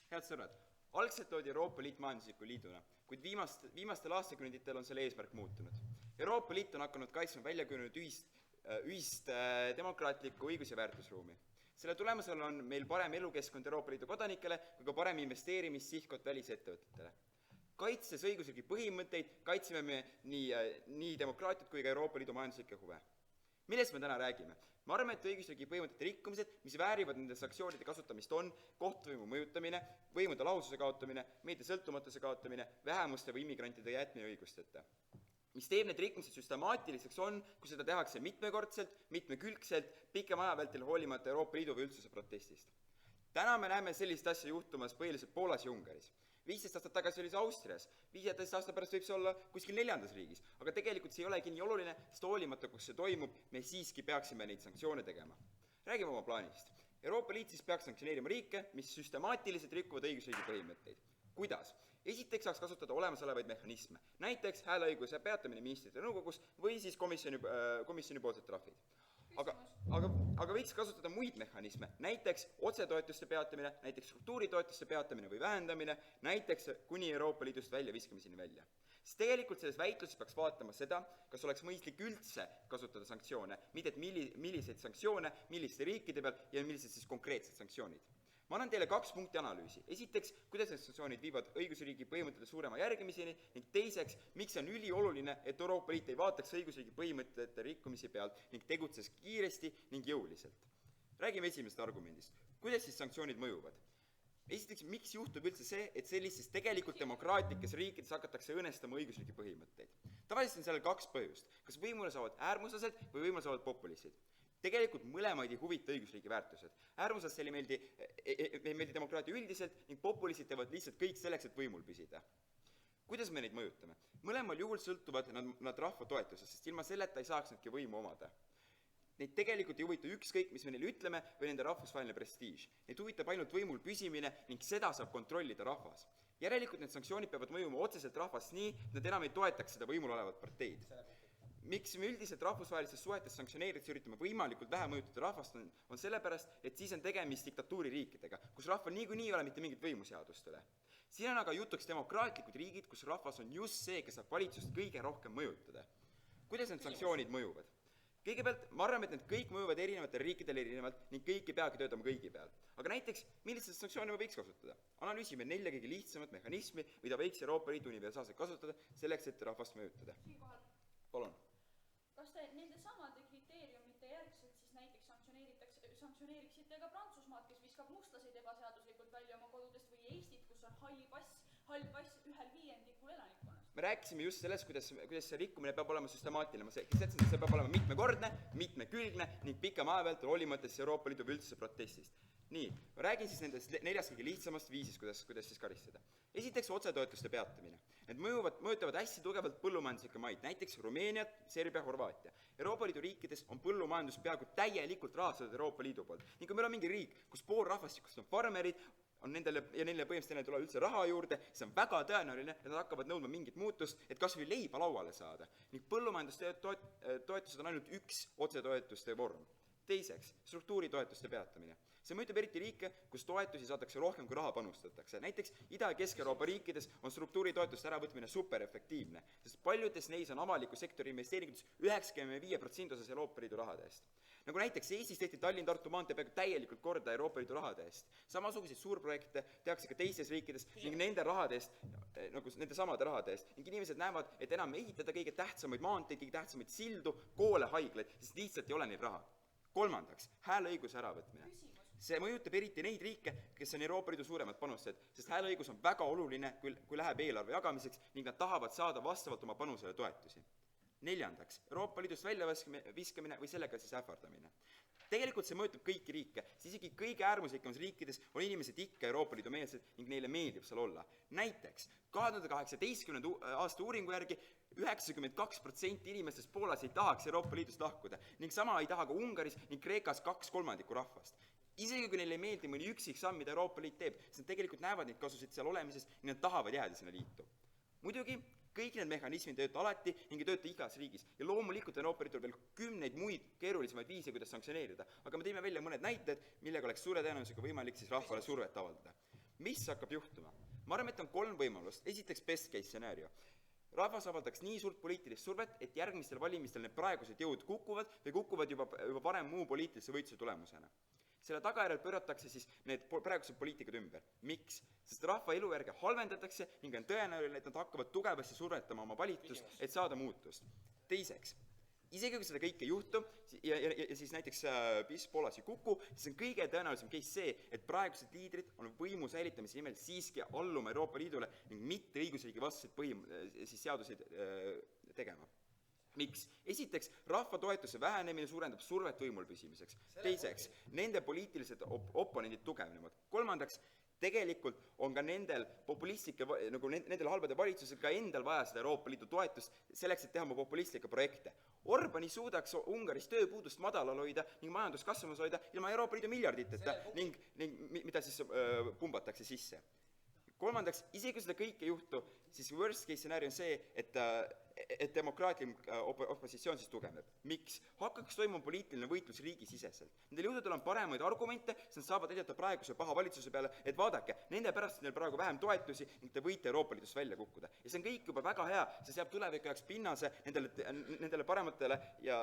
Head sõbrad, algselt loodi Euroopa Liit majandusliku liiduna, kuid viimastel aastakümnenditel on selle eesmärk muutunud. Euroopa Liit on hakanud kaitsma väljakujunenud ühist demokraatlikku õigus- ja väärtusruumi. Selle tulemusel on meil parem elukeskkond Euroopa Liidu kodanikele kui ka parem investeerimissihtkoht välisettevõtetele. Kaitses õigusriigi põhimõtteid kaitseme me nii demokraatiat kui ka Euroopa Liidu majanduslikke huve. Millest me täna räägime? Me arvame, et õigusriigi põhimõtete rikkumised, mis väärivad nende sanktsioonide kasutamist on kohtuvõimu mõjutamine, võimude lahususe kaotamine, meedia sõltumatuse kaotamine, vähemuste või immigrantide jätmine õigusteta. Mis teeb need rikkumised süstemaatiliseks on, kui seda tehakse mitmekordselt, mitmekülgselt, pikema aja vältel hoolimata Euroopa Liidu või üldsuse protestist. Täna me näeme sellist asja juhtumas põhiliselt Poolas ja Ungaris. 15 aastat tagasi oli see Austrias, 15 aasta pärast võib see olla kuskil 4. riigis, aga tegelikult see ei olegi nii oluline, sest hoolimata, kus see toimub, me siiski peaksime neid sanktsioone tegema. Räägime oma plaanist. Euroopa Liit siis peaks sanktsioneerima riike, mis süstemaatiliselt rikuvad õigusriigi põhimõtteid. Kuidas? Esiteks saaks kasutada olemasolevaid mehhanisme, näiteks hääleõiguse peatamine ministrite nõukogus või siis komisjoni poolsed trahvid. Aga võiks kasutada muid mehhanisme, näiteks otsetoetuste peatamine, näiteks struktuuritoetuste peatamine või vähendamine, näiteks kuni Euroopa Liidust väljaviskamiseni välja. Sest tegelikult selles väitluses peaks vaatama seda, kas oleks mõistlik üldse kasutada sanktsioone, mitte et milliseid sanktsioone, milliste riikide peal ja millised siis konkreetsed sanktsioonid. Ma annan teile 2 punkti analüüsi. Esiteks, kuidas need sanktsioonid viivad õigusriigi põhimõtete suurema järgimiseni ning teiseks, miks on ülioluline, et Euroopa Liit ei vaataks õigusriigi põhimõtete rikkumisi pealt ning tegutses kiiresti ning jõuliselt. Räägime esimesest argumendist. Kuidas siis sanktsioonid mõjuvad? Esiteks, miks juhtub üldse see, et sellistes tegelikult demokraatlikes riikides hakatakse õõnestama õigusriigi põhimõtteid? Tavaliselt on sellel 2 põhjust. Kas võimule saavad äärmuslased või võimule saavad populistid? Tegelikult mõlemaid ei huvita õigusriigi väärtused. Äärmuslastele ei meeldi demokraatia üldiselt ning populistid teevad lihtsalt kõik selleks, et võimul püsida. Kuidas me neid mõjutame? Mõlemal juhul sõltuvad nad rahva toetusest, sest ilma selleta ei saaks nadki võimu omada. Neid tegelikult ei huvita ükskõik, mis me neile ütleme või nende rahvusvaheline prestiiž. Neid huvitab ainult võimul püsimine ning seda saab kontrollida rahvas. Järelikult need sanktsioonid peavad mõjuma otseselt rahvast nii, et nad enam ei toetaks seda võimul olevat parteid. Miks me üldiselt rahvusvahelistes suhetes sanktsioneerides üritame võimalikult vähe mõjutada rahvast on sellepärast, et siis on tegemist diktatuuririikidega, kus rahval niikuinii ei ole mitte mingit võimuseadust üle. Siin on aga jutuks demokraatlikud riigid, kus rahvas on just see, kes saab valitsust kõige rohkem mõjutada. Kuidas need sanktsioonid mõjuvad? Kõigepealt, ma arvan, et need kõik mõjuvad erinevatele riikidele erinevalt ning kõik ei peagi töötama kõigi peal. Aga näiteks, millised sanktsioone me võiks kasutada? Analüüsime 4 kõige lihtsamat mehhanismi, mida võiks Euroopa Liidu universaalselt kasutada selleks, et rahvast mõjutada. Palun. Kas te nende samade kriteeriumite järgselt siis näiteks sanktsioneeriksite ka Prantsusmaad, kes viskab mustlaseid ebaseaduslikult välja oma kodudest või Eestit, kus on hall pass 1/5 elanikkonnast? Me rääkisime just sellest, kuidas see rikkumine peab olema süstemaatiline. See peab olema mitmekordne, mitmekülgne ning pikema aja vältel hoolimata Euroopa Liidu üldsuse protestist. Nii, ma räägin siis nendest 4 kõige lihtsamast viisist, kuidas siis karistada. Esiteks otsetoetuste peatamine. Need mõjutavad hästi tugevalt põllumajanduslikke maid, näiteks Rumeeniat, Serbia, Horvaatia. Euroopa Liidu riikides on põllumajandus peaaegu täielikult rahastatud Euroopa Liidu poolt. Ning kui meil on mingi riik, kus pool rahvastikust on farmerid, on neile põhimõtteliselt tuleb üldse raha juurde, see on väga tõenäoline, et nad hakkavad nõudma mingit muutust, et kas või leiba lauale saada. Ning põllumajandustoetused on ainult üks otsetoetuste vorm. Teiseks, struktuuritoetuste peatamine. See mõjutab eriti riike, kus toetusi saadakse rohkem, kui raha panustatakse. Näiteks Ida- ja Kesk-Euroopa riikides on struktuuritoetuste äravõtmine superefektiivne, sest paljudes neis on avaliku sektori investeeringutes 95% osas Euroopa Liidu rahade eest. Nagu näiteks Eestis tehti Tallinn-Tartu maantee peaaegu täielikult korda Euroopa Liidu rahade eest. Samasuguseid suurprojekte tehakse ka teistes riikides ning nende rahade eest, nagu nende samade rahade eest. Ning inimesed näevad, et enam ehitada kõige tähtsamaid maanteid, kõige tähtsamaid sildu, koole, haiglaid, sest lihtsalt ei ole neid raha. Kolmandaks, hääleõiguse äravõtmine. See mõjutab eriti neid riike, kes on Euroopa Liidu suuremad panustajad, sest hääleõigus on väga oluline, kui läheb eelarve jagamiseks ning nad tahavad saada vastavalt oma panusele toetusi. Neljandaks, Euroopa Liidust väljaviskamine või sellega siis ähvardamine. Tegelikult see mõjutab kõiki riike, siis isegi kõige äärmuslikumas riikides on inimesed ikka Euroopa Liidu meelsed ning neile meeldib seal olla. Näiteks 2018. aasta uuringu järgi 92% inimestest Poolas ei tahaks Euroopa Liidust lahkuda ning sama ei taha ka Ungaris ning Kreekas 2/3 rahvast. Isegi kui neile ei meeldi mõni üksik samm, mida Euroopa Liit teeb, siis nad tegelikult näevad neid kasusid seal olemises ja nad tahavad jääda sinna liitu. Muidugi, kõik need mehhanismid ei tööta alati ning ei tööta igas riigis ja loomulikult Euroopa Liidul veel kümneid muid keerulisemaid viise, kuidas sanktsioneerida, aga me tõime välja mõned näited, millega oleks suure tõenäosusega võimalik siis rahvale survet avaldada. Mis hakkab juhtuma? Ma arvan, et on 3 võimalust. Esiteks best case scenario. Rahvas avaldaks nii suurt poliitilist survet, et järgmistel valimistel need praegused jõud kukuvad või kukuvad juba varem muu poliitilise võitluse tulemusena. Selle tagajärjel pööratakse siis need praegused poliitikad ümber. Miks? Sest rahva elujärge halvendatakse ning on tõenäoline, et nad hakkavad tugevasti survetama oma valitsust, et saada muutust. Teiseks, isegi kui seda kõike ei juhtu ja siis näiteks PiS Poolas ei kuku, siis on kõige tõenäolisem case see, et praegused liidrid on võimu säilitamise nimel siiski alluma Euroopa Liidule ning mitte õigusriigi vastaseid seaduseid tegema. Miks? Esiteks, rahva toetuse vähenemine suurendab survet võimul püsimiseks. Teiseks, nende poliitilised oponendid tugevnevad. Kolmandaks, tegelikult on ka nendel populistike, nagu nendel halbade valitsusel ka endal vaja seda Euroopa Liidu toetust selleks, et teha oma populistlikke projekte. Orban ei suudaks Ungaris tööpuudust madalal hoida ning majandus kasvamas hoida ilma Euroopa Liidu miljarditeta ning mida siis pumbatakse sisse. Kolmandaks, isegi seda kõike ei juhtu, siis worst case scenario on see, et demokraatlik opositsioon siis tugevneb. Miks? Hakkaks toimuma poliitiline võitlus riigisiseselt. Nendel jõududel on paremaid argumente, sest nad saavad näidata praeguse paha valitsuse peale, et vaadake, nende pärast neil praegu vähem toetusi ning te võite Euroopa Liidust välja kukkuda. Ja see on kõik juba väga hea, see seab tuleviku jaoks pinnase nendele parematele ja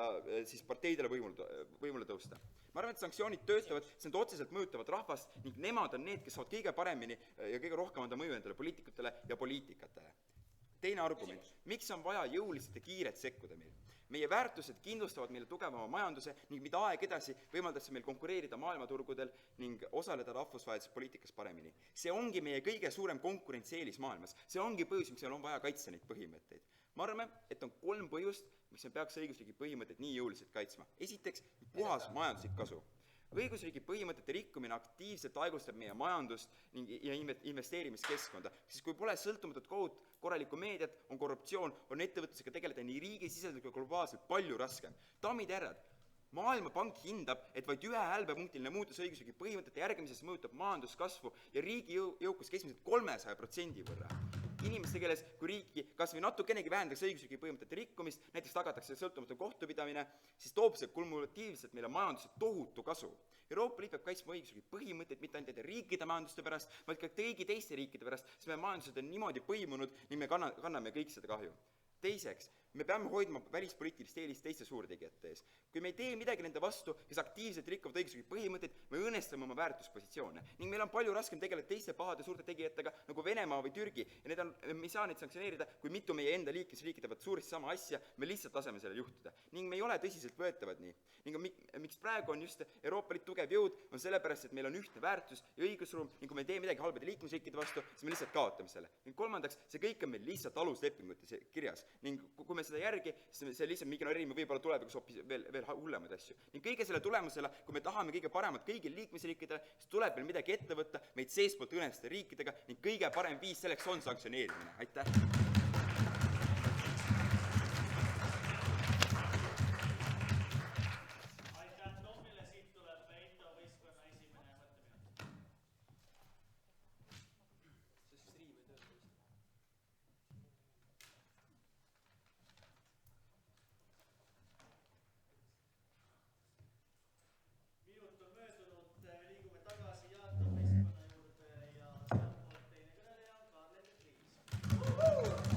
siis parteidele võimule tõusta. Ma arvan, et sanktsioonid töötavad, see nad otseselt mõjutavad rahvast ning nemad on need, kes saavad kõige paremini ja kõige rohkem anda mõju endale poliitikutele ja poliitikatele. Teine argument, miks on vaja jõuliselt ja kiiret sekkuda meil? Meie väärtused kindlustavad meile tugevama majanduse ning mida aeg edasi võimaldasse meil konkureerida maailmaturgudel ning osaleda rahvusvahelises poliitikas paremini. See ongi meie kõige suurem konkurentsieelis maailmas. See ongi põhjus, miks meil on vaja kaitsta neid põhimõtteid. Ma arvan, et on 3 põhjust, miks me peaks õigusriigi põhimõtteid nii jõuliselt kaitsma. Esiteks, puhas majanduslik kasu. Õigusriigi põhimõtete rikkumine aktiivselt aegustab meie majandust ja investeerimiskeskkonda, sest kui pole sõltumatut kohut, korralikku meediat, on korruptsioon, on ettevõtlusega tegeleda nii riigisiseselt kui globaalselt palju raskem. Daamid ja härrad, Maailmapank hindab, et vaid 1 hälbepunktiline muutus õigusriigi põhimõtete järgimises mõjutab majanduskasvu ja riigi jõukus keskmiselt 300% võrra. Inimeste keeles, kui riiki kas või natukenegi vähendatakse õigusriigi põhimõtete rikkumist, näiteks tagatakse sõltumatu kohtupidamine, siis toob see kumulatiivselt meile majanduse tohutu kasu. Euroopa Liit peab kaitsma õigusriigi põhimõtteid mitte ainult riikide majanduste pärast, vaid ka kõigi teiste riikide pärast, sest meie majandused on niimoodi põimunud ning me kanname kõik seda kahju. Teiseks, me peame hoidma välispoliitilist eelist teiste suurtegijate ees. Kui me ei tee midagi nende vastu, kes aktiivselt rikkuvad õigusriigi põhimõtteid, me õõnestame oma väärtuspositsioone. Ning meil on palju raskem tegeleda teiste pahade suurte tegijatega nagu Venemaa või Türgi ja me ei saa neid sanktsioneerida, kui mitu meie enda liikmesriiki teevad suuresti sama asja, me lihtsalt laseme selle juhtuda. Ning me ei ole tõsiselt võetavad nii. Ning miks praegu on just Euroopa Liit tugev jõud, on sellepärast, et meil on ühtne väärtus ja õigusruum ning kui me ei tee midagi halbade liikmesriikide vastu, siis me lihtsalt kaotame selle. Ning kolmandaks, see kõik on meil lihtsalt aluslepingutes kirjas. Ning kui me seda järgi, siis see lihtsalt ignoreerime võib-olla tulevikus hoopis veel hullemaid asju. Ning kõige selle tulemusele, kui me tahame kõige paremat kõigil liikmesriikidele, siis tuleb meil midagi ette võtta, meid seespoolt õõnestada riikidega ning kõige parem viis selleks on sanktsioneerimine. Aitäh! Liigume tagasi Jaak Meeskonna juurde ja sealtpoolt teine kõneleja on Kaarle Priis.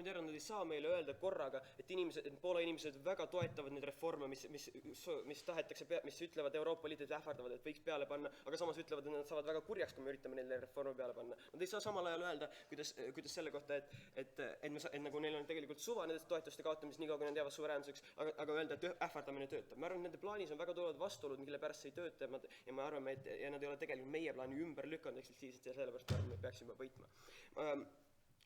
samamoodi ära, nad ei saa meile öelda korraga, et Poola inimesed väga toetavad neid reforme, mis tahetakse, mis ütlevad Euroopa Liidud ähvardavad, et võiks peale panna, aga samas ütlevad, et nad saavad väga kurjaks, kui me üritame neile reforme peale panna. Nad ei saa samal ajal öelda, kuidas selle kohta, et nagu neil on tegelikult suva nendest toetuste kaotamist nii kaua, kui nad jäävad suveräänsuseks, aga öelda, et ähvardamine töötab. Ma arvan, et nende plaanis on väga tulevad vastuolud, mille pärast see ei tööta ja me arvame, et nad ei ole tegelikult meie plaani ümber lükanud eksklusiivselt ja sellepärast me peaksime võitma.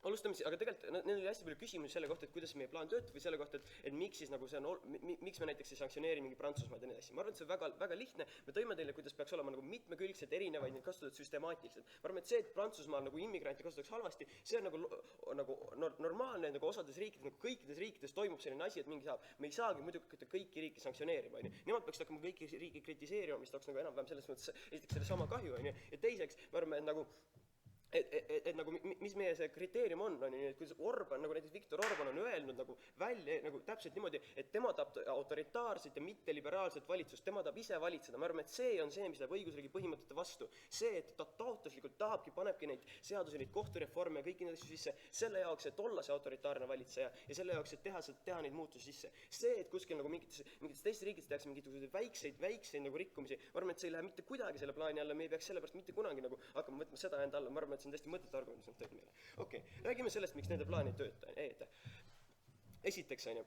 Alustame, aga tegelikult neil oli hästi palju küsimusi selle kohta, et kuidas meie plaan töötab või selle kohta, et miks siis nagu see on, miks me näiteks ei sanktsioneeri mingi Prantsusmaad ja nii asja. Ma arvan, et see on väga, väga lihtne. Me tõime teile, kuidas peaks olema nagu mitmekülgselt erinevaid, neid kasutatud süstemaatiliselt. Ma arvan, et see, et Prantsusmaal nagu immigranti kasutatakse halvasti, see on nagu normaalne, nagu osades riikides, nagu kõikides riikides toimub selline asi, et mingi saab. Me ei saagi muidugi hakata kõiki riike sanktsioneerima, on ju. Nemad peaks hakkama kõiki riike kritiseerima, mis tooks nagu enam-vähem selles mõttes esiteks selle sama kahju, on ju. Ja teiseks, ma arvan, et nagu nagu mis meie see kriteerium on nii, et kuidas Orban, nagu näiteks Viktor Orban on öelnud nagu välja nagu täpselt niimoodi, et tema tahab autoritaarset ja mitteliberaalset valitsust, tema tahab ise valitseda. Ma arvan, et see on see, mis läheb õigusriigi põhimõtete vastu. See, et ta taotluslikult panebki neid seadusi, neid kohtureforme ja kõiki neid asju sisse selle jaoks, et olla see autoritaarne valitseja ja selle jaoks, et teha neid muutusi sisse. See, et kuskil nagu mingites teistes riikides tehakse mingisuguseid väikseid nagu rikkumisi, ma arvan, et see ei lähe mitte kuidagi selle plaani alla, me ei peaks sellepärast mitte kunagi nagu hakkama võtma seda enda alla. Ma arvan, et see on täiesti mõttetu argument, mis nad tõid meile. Okei, räägime sellest, miks nende plaan ei tööta. Esiteks, on ju,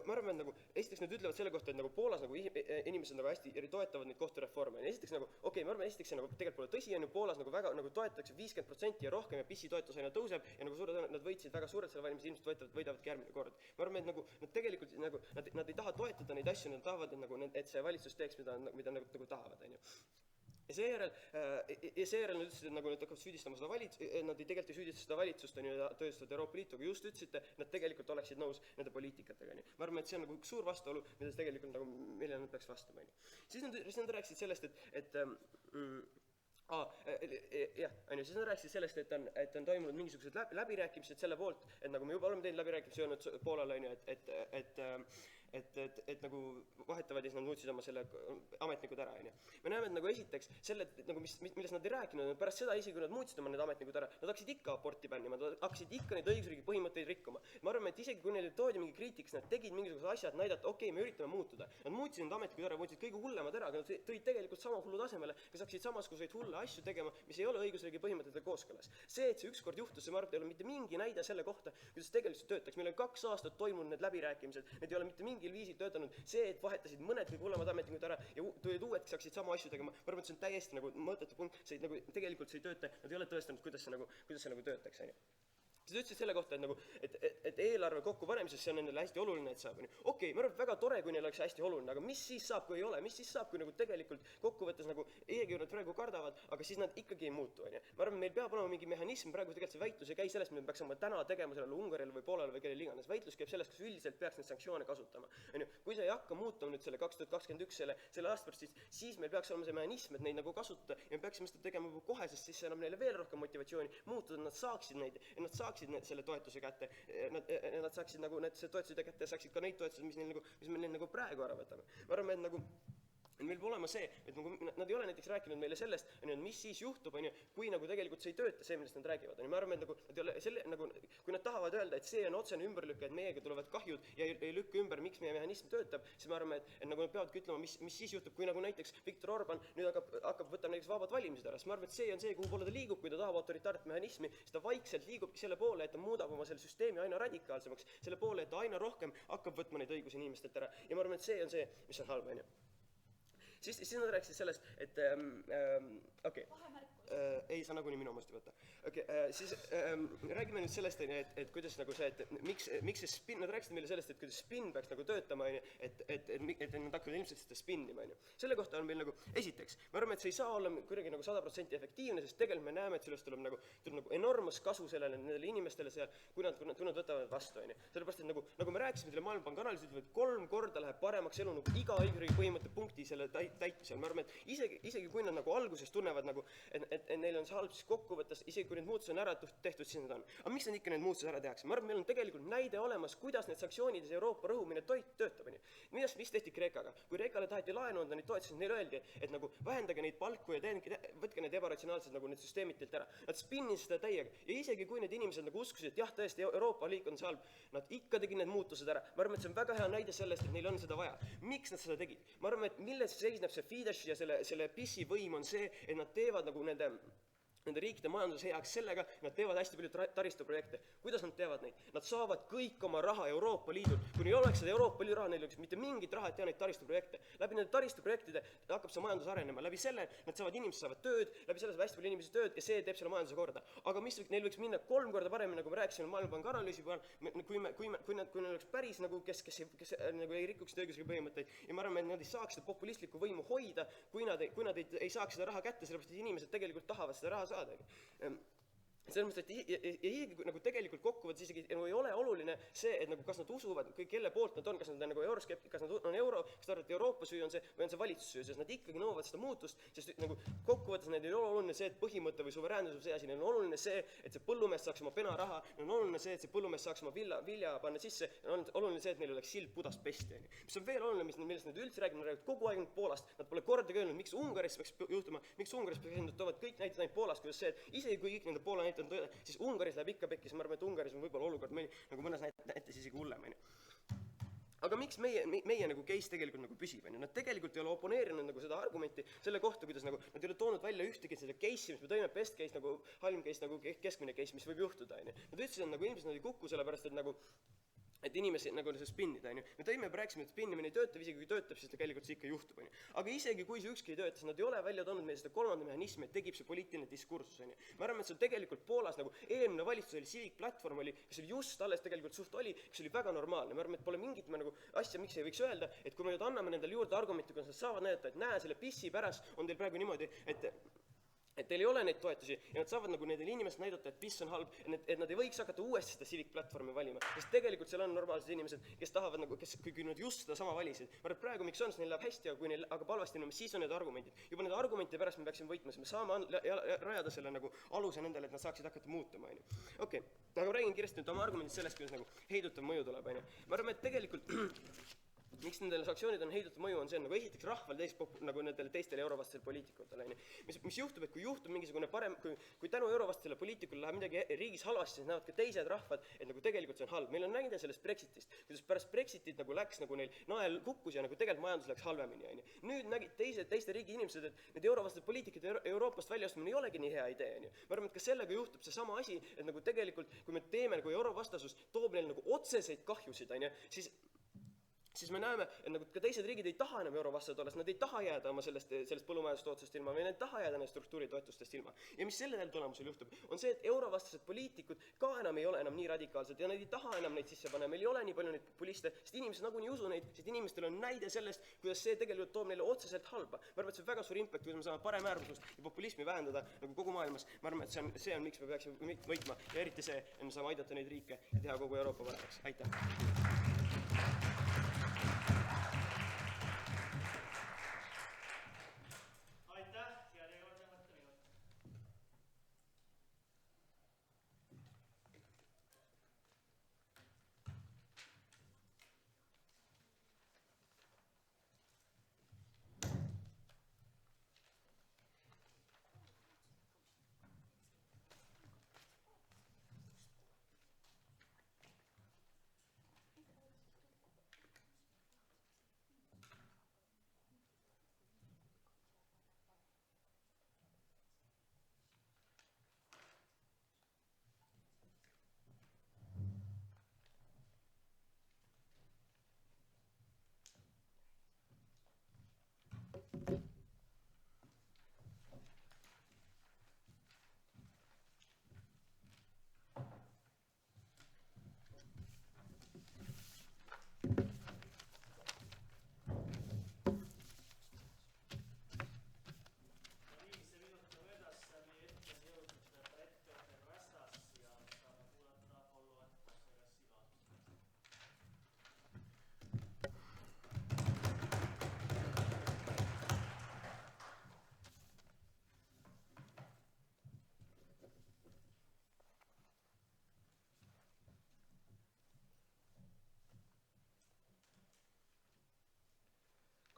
ma arvan, et nagu, esiteks nad ütlevad selle kohta, et nagu Poolas nagu inimesed nagu hästi toetavad neid kohtureforme. Esiteks nagu, ma arvan, esiteks see nagu tegelikult pole tõsi, on ju, Poolas nagu väga nagu toetatakse 50% ja rohkem ja pissi toetus aina tõuseb ja nagu nad võitsid väga suurelt selle valimise, ilmselt võidavadki järgmine kord. Ma arvan, et nagu nad tegelikult nagu, nad ei taha toetada neid asju, nad tahavad, et see valitsus teeks, mida nagu tahavad, on ju. Ja seejärel nad ütlesid, et nagu nad hakkavad süüdistama seda nad tegelikult ei süüdista seda valitsust, on ju, tööstavad Euroopa Liitu, aga just ütlesite, nad tegelikult oleksid nõus nende poliitikatega. Ma arvan, et see on nagu üks suur vastuolu, mida tegelikult nagu meile nad peaks vastama. Siis nad rääkisid sellest, siis nad rääkisid sellest, et on toimunud mingisugused läbirääkimised selle poolt, et nagu me juba oleme teinud läbirääkimisi öelnud Poolale, on ju, et nagu vahetavad ja siis nad muutsid oma selle ametnikud ära, on ju. Me näeme, et nagu esiteks selle, nagu millest nad ei rääkinud, pärast seda isegi, kui nad muutsid oma need ametnikud ära, nad hakkasid ikka aborti bännima, nad hakkasid ikka neid õigusriigi põhimõtteid rikkuma. Ma arvan, et isegi kui neile toodi mingi kriitiks, nad tegid mingisugused asjad, näidata, okei, me üritame muutuda. Nad muutsid need ametnikud ära, muutsid kõige hullemad ära, aga nad tõid tegelikult sama hullu tasemele, kes hakkasid samasugused hulle asju tegema, mis ei ole õigusriigi põhimõtetega kooskõlas. See, et see ükskord juhtus, ma arvan, et ei ole mitte mingi näide selle kohta, kuidas tegelikult töötaks. Meil on 2 aastat toimunud need läbirääkimised, need ei ole mitte mingil viisil töötanud. See, et vahetasid mõned kõige hullemad ametnikud ära ja tulid uued, kes hakkasid sama asju tegema, ma arvan, et see on täiesti nagu mõttetu punkt, see nagu tegelikult see ei tööta, nad ei ole tõestanud, kuidas see nagu töötaks, on ju. Siis ütlesid selle kohta, et eelarve kokkupanemises see on nendele hästi oluline, et saab. Okei, ma arvan, väga tore, kui neil oleks hästi oluline, aga mis siis saab, kui ei ole? Mis siis saab, kui nagu tegelikult kokkuvõttes nagu eegi nad praegu kardavad, aga siis nad ikkagi ei muutu, on ju. Ma arvan, meil peab olema mingi mehhanism, praegu tegelikult see väitlus ei käi sellest, me peaks täna tegema sellele Ungarile või Poolale või kellele iganes. Väitlus käib sellest, kas üldiselt peaks neid sanktsioone kasutama. On ju, kui see ei hakka muutuma nüüd selle 2021 selle aastast, siis meil peaks olema see mehhanism, et neid nagu kasutada ja me peaksime seda tegema kohe, sest siis see annab neile veel rohkem motivatsiooni muutuda, nad saaksid neid ja nad saaksid selle toetuse kätte, nad saaksid nagu need toetused kätte ja saaksid ka neid toetused, mis me neil nagu praegu ära võtame. Ma arvan, et nagu meil peab olema see, et nagu nad ei ole näiteks rääkinud meile sellest, mis siis juhtub, kui nagu tegelikult see ei tööta, see, millest nad räägivad. Ma arvan, et nagu, nad ei ole selle, nagu, kui nad tahavad öelda, et see on otsene ümberlükka, et meiega tulevad kahjud ja ei lükka ümber, miks meie mehhanism töötab, siis ma arvan, et nagu nad peavadki ütlema, mis siis juhtub, kui nagu näiteks Viktor Orban nüüd hakkab võtta näiteks vabad valimised ära. Ma arvan, et see on see, kuhu poole ta liigub, kui ta tahab autoritaarset mehhanismi, siis ta vaikselt liigubki selle poole, et ta muudab oma selle süsteemi aina radikaalsemaks, selle poole, et ta aina rohkem hakkab võtma neid õigusi inimestelt ära. Ja ma arvan, et see on see, mis on halb, on ju. Siis nad rääkisid sellest, et ei, sa nagunii minu omast ei võta. Siis räägime nüüd sellest, et kuidas nagu see, et miks see spin, nad rääkisid meile sellest, et kuidas spin peaks nagu töötama, et nad hakkavad ilmselt seda spinnima. Selle kohta on meil nagu, esiteks, ma arvan, et see ei saa olla kuidagi nagu 100% efektiivne, sest tegelikult me näeme, et sellest tuleb nagu enormos kasu nendele inimestele seal, kui nad võtavad vastu. Sellepärast, et nagu me rääkisime selle Maailmapanga analüüsis, et 3 korda läheb paremaks elu nagu iga õigusriigi põhimõtte punkti selle täitmisel. Ma arvan, et isegi kui nad nagu alguses tunnevad nagu, et neil on halb, siis kokkuvõttes, isegi kui need muutused on ära tehtud, siis need on. Aga miks need ikka need muutused ära tehakse? Ma arvan, meil on tegelikult näide olemas, kuidas need sanktsioonides Euroopa rõhumine töötab. Mis tehti Kreekaga? Kui Kreekale taheti laenu anda, neid toetusi, neile öeldi, et nagu vähendage neid palku ja võtke need ebaratsionaalsed nagu need süsteemid teilt ära. Nad spinnisid seda täiega. Ja isegi kui need inimesed nagu uskusid, et jah, tõesti, Euroopa liik on see halb, nad ikka tegid need muutused ära. Ma arvan, et see on väga hea näide sellest, et neil on seda vaja. Miks nad seda tegid? Ma arvan, et milles seisneb see Fidesz ja selle PiS-i võim on see, et nad teevad nagu nende riikide majanduse heaks sellega, nad teevad hästi palju taristuprojekte. Kuidas nad teevad neid? Nad saavad kõik oma raha Euroopa Liidult. Kui neil oleks seda Euroopa Liidu raha, neil oleks mitte mingit raha, et teha neid taristuprojekte. Läbi nende taristuprojektide hakkab see majandus arenema. Läbi selle inimesed saavad tööd, läbi selle saab hästi palju inimesi tööd ja see teeb selle majanduse korda. Aga neil võiks minna 3 korda paremini, nagu me rääkisime Maailmapanga analüüsi peal, kui neil oleks päris nagu, kes nagu ei rikuks õiguslikke põhimõtteid. Ja ma arvan, et nad ei saaks seda populistlikku võimu hoida, kui nad ei saaks seda raha kätte, sellepärast et inimesed tegelikult tahavad seda raha saada. Selles mõttes, et isegi nagu tegelikult kokkuvõttes isegi ei ole oluline see, et nagu kas nad usuvad, kelle poolt nad on, kas nad on nagu euroskeptik, kas nad on kas nad arvavad, et Euroopa süü on see või on see valitsussüü, sest nad ikkagi nõuavad seda muutust, sest nagu kokkuvõttes neil ei ole oluline see, et põhimõte või suveräänsus või see asi, neil on oluline see, et see põllumees saaks oma penaraha, neil on oluline see, et see põllumees saaks oma vilja panna sisse, on oluline see, et neil oleks sild pudast pesti. Mis on veel oluline, millest nad üldse räägivad, nad räägivad kogu aeg Poolast, nad pole kordagi öelnud, miks Ungaris peaks juhtuma, miks Ungaris peaks juhtuma, toovad kõik näited ainult Poolast, kuidas see, et isegi kui kõik nende Poola näited on tõde, siis Ungaris läheb ikka pekkis, ma arvan, et Ungaris on võib-olla olukord nagu mõnes näites isegi hullem. Aga miks meie nagu case tegelikult nagu püsib? Nad tegelikult ei ole oponeerinud nagu seda argumenti selle kohta, kuidas nagu nad ei ole toonud välja ühtegi seda case'i, mis me tõime best case nagu halvim case nagu keskmine case, mis võib juhtuda. Nad ütlesid, et nagu inimesed nad ei kuku sellepärast, et inimesi nagu see spinnida, Me rääkisime, et spinnimine ei tööta, isegi kui töötab, siis tegelikult see ikka juhtub, Aga isegi kui see ükski ei tööta, siis nad ei ole välja toonud meile seda kolmanda mehhanismi, et tegib see poliitiline diskursus, Ma arvan, et see on tegelikult Poolas nagu eelmine valitsus oli Civic Platform kes oli just alles tegelikult suht oli, kes oli väga normaalne. Ma arvan, et pole mingit nagu asja, miks ei võiks öelda, et kui me nüüd anname nendele juurde argumente, kui nad saavad näidata, et näe, selle PiS-i pärast on teil praegu niimoodi, et teil ei ole neid toetusi ja nad saavad nagu nendele inimesed näidata, et PiS on halb, et nad ei võiks hakata uuesti seda Civic Platformi valima, sest tegelikult seal on normaalsed inimesed, kes tahavad nagu, kui nad just seda sama valisid. Ma arvan, praegu miks on, siis neil läheb hästi, aga kui neil aga halvasti on, siis on need argumendid. Juba need argumentide pärast me peaksime võitma, siis me saame rajada selle nagu aluse nendele, et nad saaksid hakata muutuma. Okei, aga räägin kiiresti nüüd oma argumendid sellest, kuidas nagu heidutav mõju tuleb. Ma arvan, et tegelikult miks nendele sanktsioonid on heidutav mõju, on see, nagu esiteks rahval nagu nendele teistele eurovastasele poliitikutele. Mis juhtub, et kui juhtub mingisugune kui tänu eurovastasele poliitikule läheb midagi riigis halvasti, siis näevad ka teised rahvad, et nagu tegelikult see on halb. Meil on näide sellest Brexitist, kuidas pärast Brexitit nagu läks nagu neil nael kukkus ja nagu tegelikult majandus läks halvemini. Nüüd nägid teiste riigi inimesed, et need eurovastased poliitikad Euroopast välja ostmine ei olegi nii hea idee. Ma arvan, et ka sellega juhtub see sama asi, et nagu tegelikult, kui me teeme nagu eurovastasus toob neil nagu otseseid kahjusid, siis me näeme, et nagu ka teised riigid ei taha enam eurovastased olla, nad ei taha jääda oma sellest põllumajandustootsusest ilma või nad ei taha jääda nendest struktuuritoetustest ilma. Ja mis sellel tulemusel juhtub, on see, et eurovastased poliitikud ka enam ei ole enam nii radikaalsed ja nad ei taha enam neid sisse panna, meil ei ole nii palju neid populiste, sest inimesed nagunii ei usu neid, sest inimestel on näide sellest, kuidas see tegelikult toob neile otseselt halba. Ma arvan, et see on väga suur impact, kuidas me saame paremäärmuslust ja populismi vähendada nagu kogu maailmas. Ma arvan, et see on miks me peaksime võitma ja eriti see, et me saame aidata neid riike ja teha kogu Euroopa paremaks. Aitäh!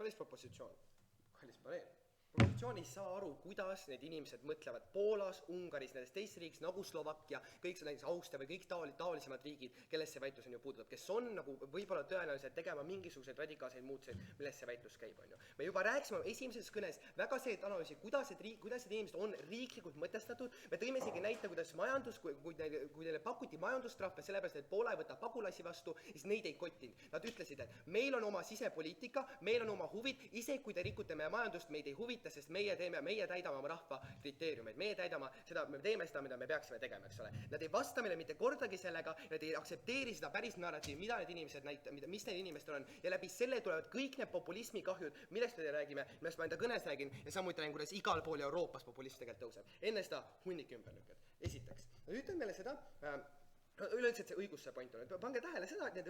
kallis propositsioon, kallis paneel. Propositsioon ei saa aru, kuidas need inimesed mõtlevad Poolas, Ungaris, nendes teistes riigis nagu Slovakkia, kõik see näiteks Austria või kõik taolisemad riigid, kellest see väitlus on ju puudutab, kes on nagu võib-olla tõenäoliselt tegema mingisuguseid radikaalseid muutuseid, millest see väitlus käib, on ju. Me juba rääkisime esimeses kõnes väga selget analüüsi, kuidas need inimesed on riiklikult mõtestatud, me tõime isegi näite, kuidas majandus, kui neile pakuti majandustrahve sellepärast, et Poola ei võta pagulasi vastu, siis neid ei kottinud. Nad ütlesid, et meil on oma sisepoliitika, meil on oma huvid, isegi kui te rikute meie majandust, meid ei huvita, sest meie täidame oma rahva kriteeriumeid, me teeme seda, mida me peaksime tegema, eks ole. Nad ei vasta meile mitte kordagi sellega, nad ei aktsepteeri seda päris narratiivi, mida need inimesed näitavad, mis need inimestel on, ja läbi selle tulevad kõik need populismi kahjud, millest me räägime, millest ma enda kõnes räägin, ja samuti räägin, kuidas igal pool Euroopas populism tegelikult tõuseb. Enne seda hunnik ümber lükkad. Esiteks, nad ütlevad meile seda, üleüldse, et see õigusse point on. Pange tähele seda, et nende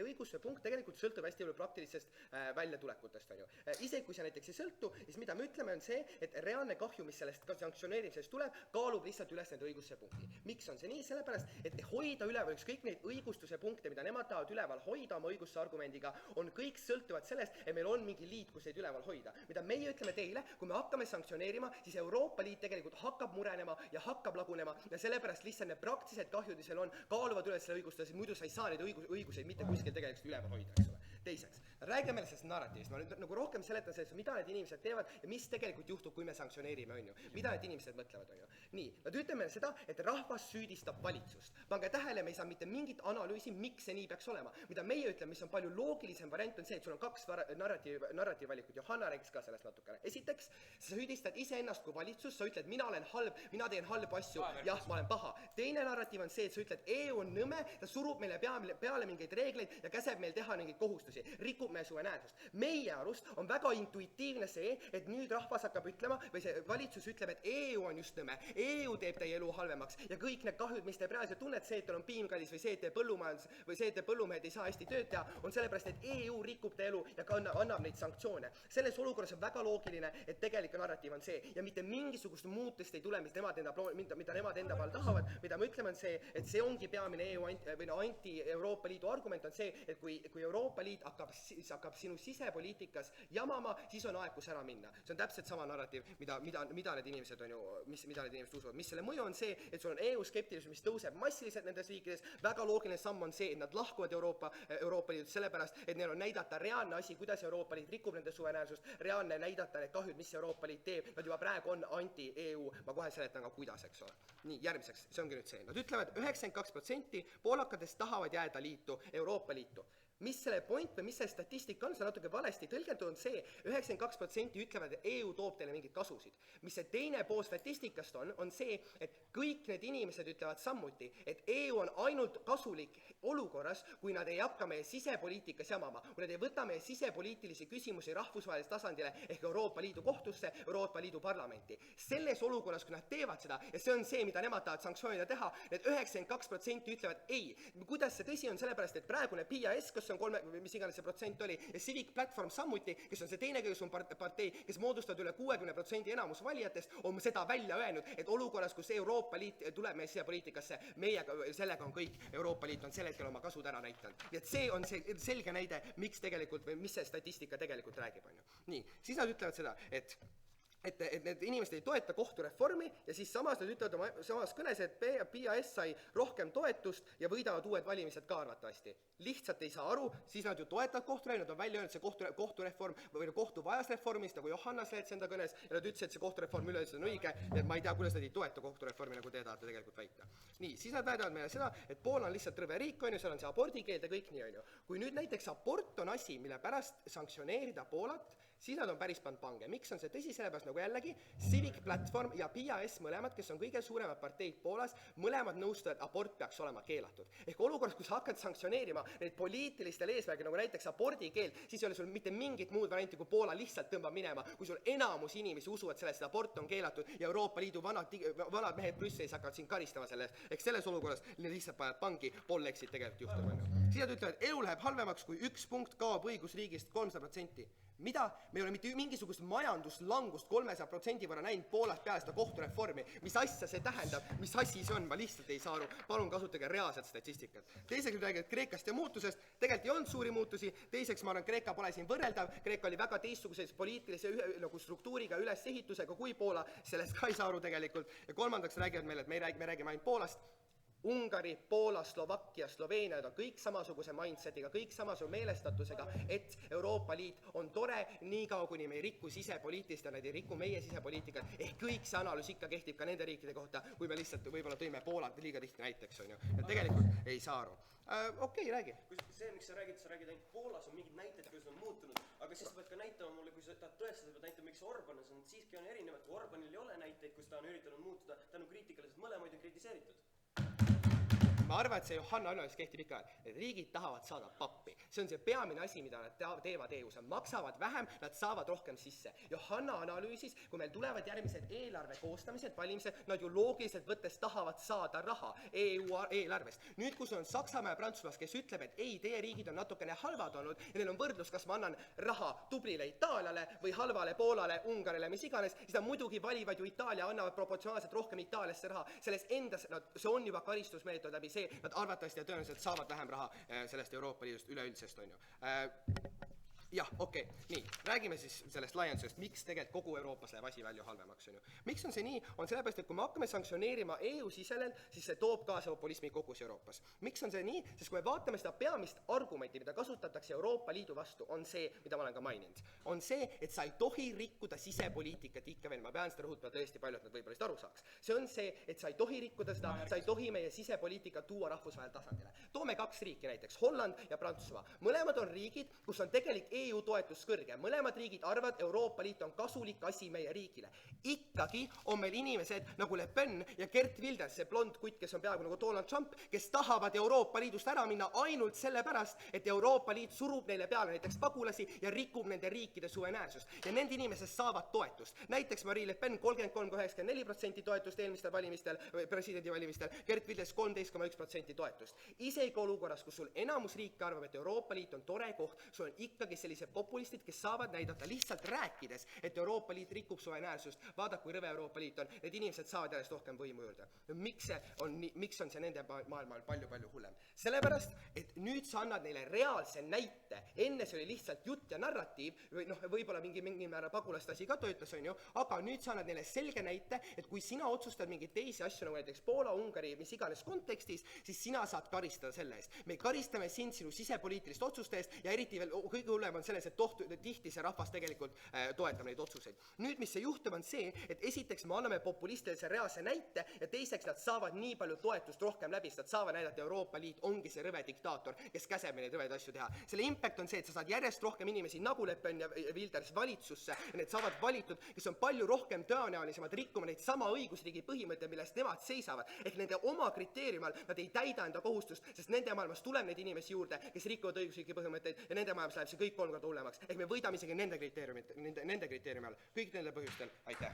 õigusse punkt tegelikult sõltub hästi palju praktilistest väljatulekutest, on ju. Isegi kui see näiteks ei sõltu, siis mida me ütleme on see, et reaalne kahju, mis sellest sanktsioneerimisest tuleb, kaalub lihtsalt üles nende õigusse punkti. Miks on see nii? Sellepärast, et hoida üleval ükskõik neid õigustuse punkte, mida nemad tahavad üleval hoida oma õigusse argumendiga, on kõik sõltuvad sellest, et meil on mingi liit, kus neid üleval hoida. Mida meie ütleme teile, kui me hakkame sanktsioneerima, siis Euroopa Liit tegelikult hakkab murenema ja hakkab lagunema ja sellepärast lihtsalt need praktilised kahjud, mis on, kaaluvad üles selle õigustada, muidu sa ei saa neid õiguseid mitte kuskil tegelikult üleval hoida, eks ole. Teiseks, räägime sellest narratiivist, ma nüüd nagu rohkem seletan sellest, mida need inimesed teevad ja mis tegelikult juhtub, kui me sanktsioneerime, on ju. Mida need inimesed mõtlevad, on ju. Nii, nad ütleme seda, et rahvas süüdistab valitsust. Pange tähele, me ei saa mitte mingit analüüsi, miks see nii peaks olema. Mida meie ütleme, mis on palju loogilisem variant, on see, et sul on kaks narratiivalikut, Johanna rääkis ka sellest natukene. Esiteks, sa süüdistad iseennast kui valitsus, sa ütled, mina olen halb, mina teen halbu asju, jah, ma olen paha. Teine narratiiv on see, et sa ütled, EU on nõme, ta surub meile peale mingeid reegleid ja käseb meil teha mingeid kohustusi, rikub meie suveräänsust. Meie arust on väga intuitiivne see, et nüüd rahvas hakkab ütlema või see valitsus ütleb, et EU on just nõme, EU teeb teie elu halvemaks ja kõik need kahjud, mis te praegu tunned, see, et teil on piim kallis või see, et teie põllumehed ei saa hästi tööd teha, on sellepärast, et EU rikub teie elu ja annab neid sanktsioone. Selles olukorras on väga loogiline, et tegelik narratiiv on see ja mitte mingisugust muutust ei tule, mida nemad enda peal tahavad, mida me ütleme on see, et see ongi peamine EU anti-Euroopa Liidu argument on see, et kui Euroopa Liit hakkab sinu sisepoliitikas jamama, siis on aeg, kus ära minna. See on täpselt sama narratiiv, mida need inimesed on ju, mida need inimesed usuvad. Mis selle mõju on see, et sul on EU-skeptilisus, mis tõuseb massiliselt nendes riikides, väga loogiline samm on see, et nad lahkuvad Euroopa Liidust sellepärast, et neil on näidata reaalne asi, kuidas Euroopa Liit rikub nende suveräänsust, reaalne näidata need kahjud, mis Euroopa Liit teeb, nad juba praegu on anti-EU, ma kohe seletan ka kuidas, eks ole. Nii, järgmiseks, see ongi nüüd see. Nad ütlevad, 92% poolakatest tahavad jääda liitu, Euroopa Liitu. Mis selle point või mis see statistika on, see natuke valesti tõlgendatud on see, 92% ütlevad, et EU toob teile mingeid kasusid. Mis see teine pool statistikast on see, et kõik need inimesed ütlevad samuti, et EU on ainult kasulik olukorras, kui nad ei hakka meie sisepoliitikas jamama, kui nad ei võta meie sisepoliitilisi küsimusi rahvusvahelisele tasandile ehk Euroopa Liidu kohtusse, Euroopa Liidu parlamenti. Selles olukorras, kui nad teevad seda, ja see on see, mida nemad tahavad sanktsioonida teha, need 92% ütlevad ei. Kuidas see tõsi on, sellepärast, et praegune PIS, see on mis iganes see protsent oli, ja Civic Platform samuti, kes on see teine kõige suurem partei, kes moodustavad üle 60% enamus valijatest, on seda välja öelnud, et olukorras, kus Euroopa Liit tuleb meie sisepoliitikasse, sellega on kõik, Euroopa Liit on sel hetkel oma kasud ära näitanud. Ja et see on see selge näide, miks tegelikult, või mis see statistika tegelikult räägib, on ju. Nii, siis nad ütlevad seda, et need inimesed ei toeta kohtureformi ja siis samas nad ütlevad oma samas kõnes, et PIS sai rohkem toetust ja võidavad uued valimised ka arvatavasti. Lihtsalt ei saa aru, siis nad ju toetavad kohtureformi, nad on välja öelnud see kohtureform või kohtu vajas reformist, nagu Johanna seletas enda kõnes, ja nad ütlesid, et see kohtureform üleüldse on õige, et ma ei tea, kuidas nad ei toeta kohtureformi, nagu te tahate tegelikult väita. Nii, siis nad väidavad meile seda, et Poola on lihtsalt rõve riik, on ju, seal on see abordikeeld ja kõik nii, on ju. Kui nüüd näiteks abort on asi, mille pärast sanktsioneerida Poolat, siis nad on päris pannud pange. Miks on see tõsi? Sellepärast nagu jällegi Civic Platform ja PIS mõlemad, kes on kõige suuremad parteid Poolas, mõlemad nõustuvad, et abort peaks olema keelatud. Ehk olukorras, kus sa hakkad sanktsioneerima neid poliitilistel eesmärgil, nagu näiteks abordikeeld, siis ei ole sul mitte mingit muud varianti, kui Poola lihtsalt tõmbab minema, kui sul enamus inimesi usuvad sellest, et abort on keelatud ja Euroopa Liidu vanad mehed Brüsselis hakkavad siin karistama selles. Ehk selles olukorras lihtsalt paned pangi, pool eksid tegelikult juhtub. Siis nad ütlevad, et elu läheb halvemaks, kui üks punkt kaob õigusriigist 300%. mida? Me ei ole mitte mingisugust majanduslangust 300% võrra näinud Poolast peale seda kohtureformi. Mis asja see tähendab? Mis asi see on? Ma lihtsalt ei saa aru. Palun kasutage reaalset statistikat. Teiseks räägid Kreekast ja muutusest. Tegelikult ei olnud suuri muutusi. Teiseks, ma arvan, Kreeka pole siin võrreldav. Kreeka oli väga teistsuguse poliitilise nagu struktuuriga ülesehitusega kui Poola. Sellest ka ei saa aru tegelikult. Ja kolmandaks räägivad meile, et me räägime ainult Poolast. Ungari, Poola, Slovakkia, Sloveenia on kõik samasuguse mindsetiga, kõik samasuguse meelestatusega, et Euroopa Liit on tore nii kaua, kuni me ei rikku sisepoliitilist ja nad ei rikku meie sisepoliitikat. Ehk kõik see analüüs ikka kehtib ka nende riikide kohta, kui me lihtsalt võib-olla tõime Poolat liiga tihti näiteks, on ju. Ja tegelikult ei saa aru. Okei, räägi. See, miks sa räägid ainult Poolas, on mingid näited, kuidas on muutunud, aga siis sa pead ka näitama mulle, kui sa tahad tõestada, pead näitama, miks Orbanis on, siiski on erinevad, kui Orbanil ei ole näiteid, kus ta on üritanud muutuda tänu kriitikale, sest mõlemaid on kritiseeritud. Ma arvan, et see Johanna analüüs kehtib ikka, et riigid tahavad saada pappi. See on see peamine asi, mida nad teevad EU-s. Nad maksavad vähem, nad saavad rohkem sisse. Johanna analüüsis, kui meil tulevad järgmised eelarve koostamised, valimised, nad ju loogiliselt võttes tahavad saada raha EU eelarvest. Nüüd, kus on Saksamaa ja Prantsusmaa, kes ütleb, et ei, teie riigid on natukene halvad olnud ja neil on võrdlus, kas ma annan raha tublile Itaaliale või halvale Poolale, Ungarile, mis iganes, siis nad muidugi valivad ju Itaalia, annavad proportsionaalselt rohkem Itaaliasse raha. Selles endas, see on juba karistusmeetod läbi see, nad arvatavasti ja tõenäoliselt saavad vähem raha sellest Euroopa Liidust üleüldisest, on ju. Jah, okei. Nii, räägime siis sellest laiendusest, miks tegelikult kogu Euroopas läheb asi välja halvemaks, on ju. Miks on see nii? On sellepärast, et kui me hakkame sanktsioneerima EU-siselen, siis see toob kaasa populismi kogus Euroopas. Miks on see nii? Sest kui me vaatame seda peamist argumenti, mida kasutatakse Euroopa Liidu vastu, on see, mida ma olen ka maininud. On see, et sa ei tohi rikkuda sisepoliitikat ikka veel. Ma pean seda rõhutama tõesti palju, et nad võib-olla aru saaks. See on see, et sa ei tohi rikkuda seda, sa ei tohi meie sisepoliitika tuua rahvusvahel tasandile. Toome 2 riiki näiteks, Holland ja Prantsusmaa. Mõlemad on riigid, kus on tegelik EU toetus kõrge. Mõlemad riigid arvad, Euroopa Liit on kasulik asi meie riigile. Ikkagi on meil inimesed nagu Le Pen ja Gert Wilders, see blond kutt, kes on peaaegu nagu Donald Trump, kes tahavad Euroopa Liidust ära minna ainult sellepärast, et Euroopa Liit surub neile peale näiteks pagulasi ja rikub nende riikide suveräänsust. Ja nende inimesed saavad toetust. Näiteks Marie Le Pen 33,94% toetust eelmistel valimistel, presidendivalimistel, Gert Wilders 13,1% toetust. Isegi olukorras, kus sul enamus riike arvab, et Euroopa Liit on tore koht, sul on ikkagi sellise populistid, kes saavad näidata lihtsalt rääkides, et Euroopa Liit rikub suveräänsust. Vaadake, kui rõve Euroopa Liit on. Need inimesed saavad järjest rohkem võimu juurde. Miks on see nende maailmal palju hullem? Sellepärast, et nüüd sa annad neile reaalse näite. Enne see oli lihtsalt jutt ja narratiiv, või võib-olla mingi määra pagulastasi ka töötas, on ju, aga nüüd sa annad neile selge näite, et kui sina otsustad mingeid teisi asju, nagu näiteks Poola, Ungari, mis iganes kontekstis, siis sina saad karistada selle eest. Me karistame sind sinu sisepoliitilist otsuste eest ja eriti veel kõige hullem on selles, et tihti see rahvas tegelikult toetab neid otsuseid. Nüüd, mis see juhtub, on see, et esiteks me anname populistile see reaalse näite ja teiseks nad saavad nii palju toetust rohkem läbi, sest nad saavad näidata, Euroopa Liit ongi see rõve diktaator, kes käseb neid rõveid asju teha. Selle impact on see, et sa saad järjest rohkem inimesi nagu Le Pen ja Wilders valitsusse ja need saavad valitud, kes on palju rohkem tõenäolisemad rikkuma neid sama õigusriigi põhimõtteid, millest nemad seisavad. Ehk nende oma kriteeriumal nad ei täida enda kohustust, sest nende maailmas tuleb neid inimesi juurde, kes rikuvad õigusriigi põhimõtteid ja nende maailmas läheb see kõik 3 korda hullemaks. Ehk me võidame isegi nende kriteeriumi all. Kõik nende põhjustel. Aitäh!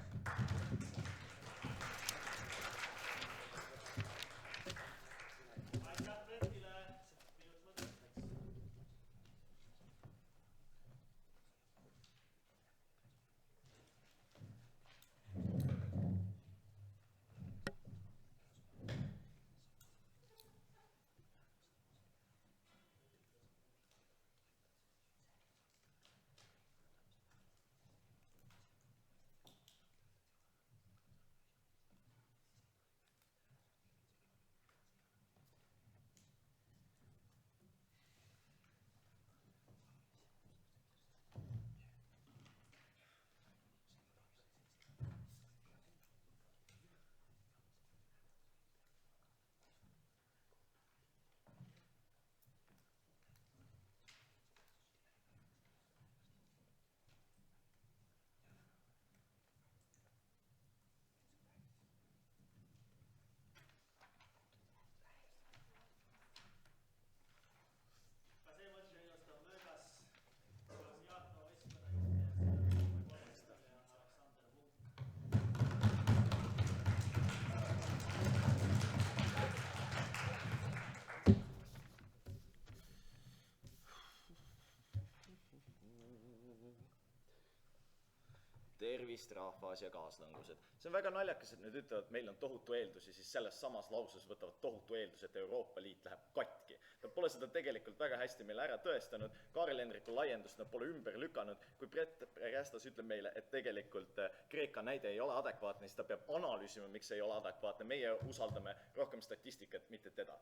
Kesk-Rahva-Aasia kaaslangused. See on väga naljakas, et nüüd ütlevad, et meil on tohutu eeldusi, siis selles samas lauses võtavad tohutu eeldus, et Euroopa Liit läheb katki. Nad pole seda tegelikult väga hästi meile ära tõestanud, Kaarel-Hendriku laiendust nad pole ümber lükanud, kui Brett Rästas ütleb meile, et tegelikult Kreeka näide ei ole adekvaatne, siis ta peab analüüsima, miks see ei ole adekvaatne, meie usaldame rohkem statistikat, mitte teda.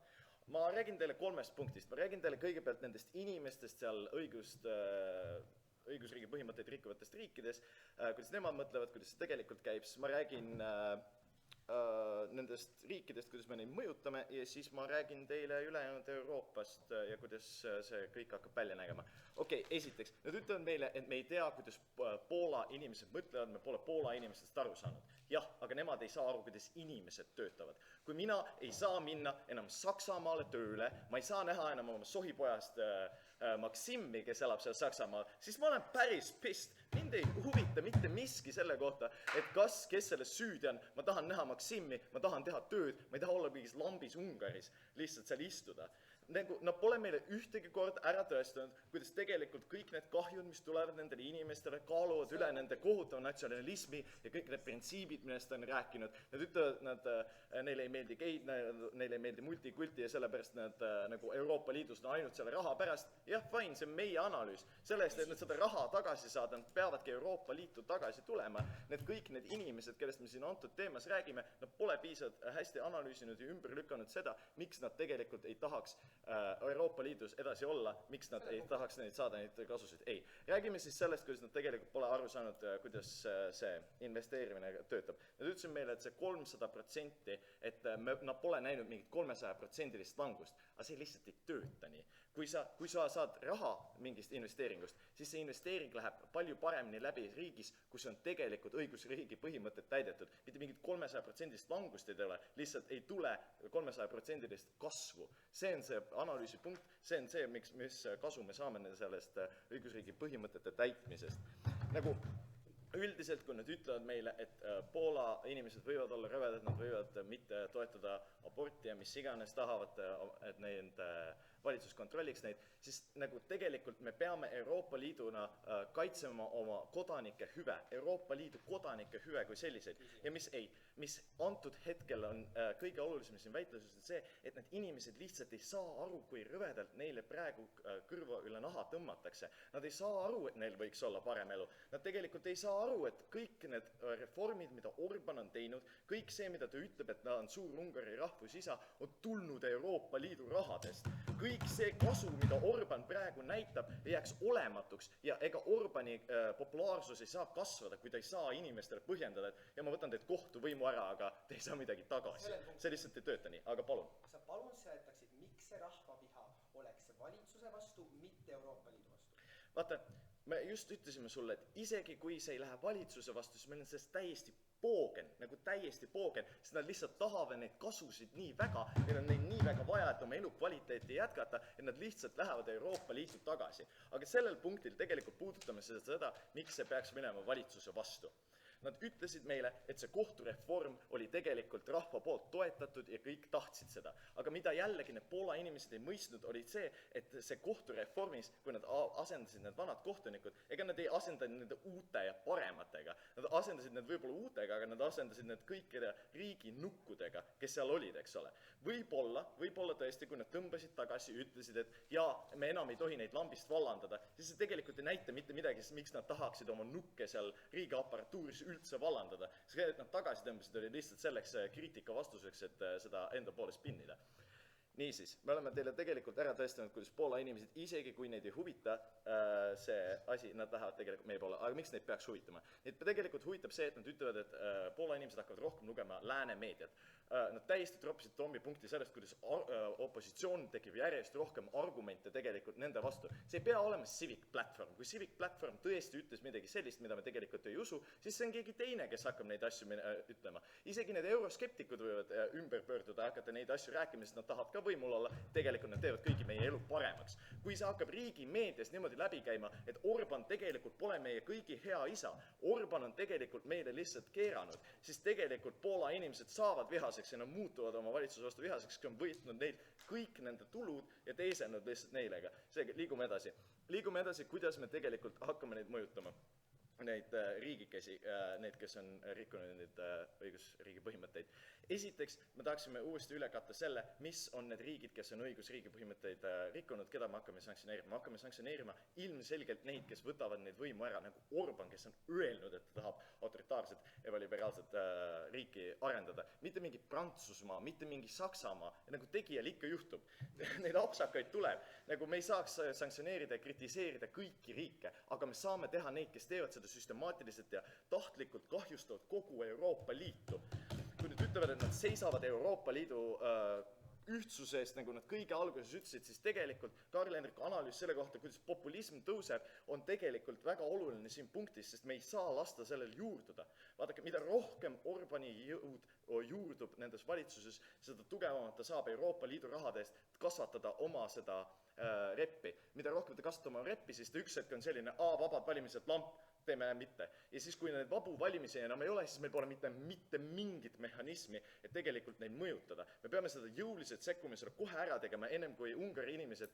Ma räägin teile 3 punktist, ma räägin teile kõigepealt nendest inimestest seal õigusriigi põhimõtteid rikkuvatest riikides, kuidas nemad mõtlevad, kuidas see tegelikult käib, siis ma räägin nendest riikidest, kuidas me neid mõjutame ja siis ma räägin teile ülejäänud Euroopast ja kuidas see kõik hakkab välja nägema. Okei, esiteks, nad ütlevad meile, et me ei tea, kuidas Poola inimesed mõtlevad, me pole Poola inimestest aru saanud. Jah, aga nemad ei saa aru, kuidas inimesed töötavad. Kui mina ei saa minna enam Saksamaale tööle, ma ei saa näha enam oma sohipojast Maksimmi, kes elab seal Saksamaal, siis ma olen päris pist. Mind ei huvita mitte miski selle kohta, et kes selles süüdi on. Ma tahan näha Maksimmi, ma tahan teha tööd, ma ei taha olla mingis lambis Ungaris, lihtsalt seal istuda. Nad pole meile ühtegi kord ära tõestanud, kuidas tegelikult kõik need kahjud, mis tulevad nendele inimestele, kaaluvad üle nende kohutava natsionalismi ja kõik need printsiibid, millest on rääkinud. Nad ütlevad, neile ei meeldi geid, neile ei meeldi multikulti ja sellepärast nad nagu Euroopa Liidus on ainult selle raha pärast. Jah, fine, see on meie analüüs. Selle eest, et nad seda raha tagasi saada, nad peavadki Euroopa Liitu tagasi tulema. Kõik need inimesed, kellest me siin antud teemas räägime, nad pole piisavalt hästi analüüsinud ja ümber lükanud seda, miks nad tegelikult ei tahaks Euroopa Liidus edasi olla, miks nad ei tahaks neid saada neid kasusid. Ei. Räägime siis sellest, kuidas nad tegelikult pole aru saanud, kuidas see investeerimine töötab. Nad ütlesid meile, et see 300%, et nad pole näinud mingit 300% langust, aga see lihtsalt ei tööta nii. Kui sa saad raha mingist investeeringust, siis see investeering läheb palju paremini läbi riigis, kus on tegelikult õigusriigi põhimõtted täidetud. Mitte mingit 300% langust ei tule, lihtsalt ei tule 300% kasvu. See on see analüüsi punkt, see on see, mis kasu me saame sellest õigusriigi põhimõtete täitmisest. Nagu üldiselt, kui nad ütlevad meile, et Poola inimesed võivad olla rõvedad, nad võivad mitte toetada aborti ja mis iganes tahavad, et neid valitsus kontrolliks neid, siis nagu tegelikult me peame Euroopa Liiduna kaitsema oma kodanike hüve, Euroopa Liidu kodanike hüve kui selliseid. Ja mis antud hetkel on kõige olulisem siin väitluses, on see, et need inimesed lihtsalt ei saa aru, kui rõvedalt neile praegu kõrva üle naha tõmmatakse. Nad ei saa aru, et neil võiks olla parem elu. Nad tegelikult ei saa aru, et kõik need reformid, mida Orban on teinud, kõik see, mida ta ütleb, et ta on suur Ungari rahvusisa, on tulnud Euroopa Liidu rahadest. Kõik see kasu, mida Orban praegu näitab, ei jääks olematuks ja ega Orbani populaarsus ei saa kasvada, kui ta ei saa inimestele põhjendada, et ja ma võtan teid kohtuvõimu ära, aga te ei saa midagi tagasi. See lihtsalt ei tööta nii, aga palun. Sa palun seletaksid, miks see rahvaviha oleks valitsuse vastu, mitte Euroopa Liidu vastu? Vaata, me just ütlesime sulle, et isegi kui see ei lähe valitsuse vastu, siis meil on sellest täiesti poogen, nagu täiesti poogen, sest nad lihtsalt tahavad neid kasusid nii väga, neil on neid nii väga vaja, et oma elukvaliteeti jätkata, et nad lihtsalt lähevad Euroopa Liitu tagasi. Aga sellel punktil tegelikult puudutame seda, miks see peaks minema valitsuse vastu. Nad ütlesid meile, et see kohtureform oli tegelikult rahva poolt toetatud ja kõik tahtsid seda. Aga mida jällegi need Poola inimesed ei mõistnud, oli see, et see kohtureformis, kui nad asendasid need vanad kohtunikud, ega nad ei asendanud nende uute ja parematega. Nad asendasid need võib-olla uutega, aga nad asendasid need kõikide riigi nukkudega, kes seal olid, eks ole. Võib-olla tõesti, kui nad tõmbasid tagasi, ütlesid, et jaa, me enam ei tohi neid lambist vallandada, siis see tegelikult ei näita mitte midagi, miks nad tahaksid oma nukke seal riigiaparatuuris üldse vallandada. See, et nad tagasi tõmbasid, oli lihtsalt selleks kriitika vastuseks, et seda enda poole spinnida. Niisiis, me oleme teile tegelikult ära tõestanud, kuidas Poola inimesed, isegi kui neid ei huvita see asi, nad lähevad tegelikult meie poole. Aga miks neid peaks huvitama? Neid tegelikult huvitab see, et nad ütlevad, et Poola inimesed hakkavad rohkem lugema lääne meediat. Nad täiesti troppisid trommipunkti sellest, kuidas opositsioon tekib järjest rohkem argumente tegelikult nende vastu. See ei pea olema Civic Platform. Kui Civic Platform tõesti ütles midagi sellist, mida me tegelikult ei usu, siis see on keegi teine, kes hakkab neid asju ütlema. Isegi need euroskeptikud võivad ümber pöörduda, hakata neid asju rääkima, sest nad tahavad ka võimul olla, tegelikult nad teevad kõigi meie elu paremaks. Kui see hakkab riigi meedias niimoodi läbi käima, et Orban tegelikult pole meie kõigi hea isa, Orban on tegelikult meile lihtsalt keeranud, siis tegelikult Poola inimesed saavad vihaseks ja nad muutuvad oma valitsuse vastu vihaseks, kui on võitnud neil kõik nende tulud ja teisendanud lihtsalt neilega. Seega, liigume edasi. Liigume edasi, kuidas me tegelikult hakkame neid mõjutama. neid riigikesi, need, kes on rikkunud neid õigusriigi põhimõtteid. Esiteks, me tahaksime uuesti üle katta selle, mis on need riigid, kes on õigusriigi põhimõtteid rikkunud, keda me hakkame sanktsioneerima. Me hakkame sanktsioneerima ilmselgelt neid, kes võtavad neid võimu ära, nagu Orban, kes on öelnud, et ta tahab autoritaarset, ebaliberaalset riiki arendada. Mitte mingi Prantsusmaa, mitte mingi Saksamaa, nagu tegijal ikka juhtub. Neid apsakaid tuleb. Nagu me ei saaks sanktsioneerida ja kritiseerida kõiki riike, aga me saame teha neid, kes teevad seda süstemaatiliselt ja tahtlikult kahjustavad kogu Euroopa Liitu. Kui nüüd ütlevad, et nad seisavad Euroopa Liidu ühtsuse eest, nagu nad kõige alguses ütlesid, siis tegelikult Karl-Henriku analüüs selle kohta, kuidas populism tõuseb, on tegelikult väga oluline siin punktis, sest me ei saa lasta sellel juurduda. Vaadake, mida rohkem Orbani jõud juurdub nendes valitsuses, seda tugevamat ta saab Euroopa Liidu rahade eest kasvatada oma seda reppi. Mida rohkem ta kasvatab oma reppi, siis ta üks hetk on selline, vabad valimised, lamp, teeme mitte. Ja siis, kui need vabu valimisi enam ei ole, siis meil pole mitte mingit mehhanismi, et tegelikult neid mõjutada. Me peame seda jõuliselt sekkuma, seda kohe ära tegema, ennem kui Ungari inimesed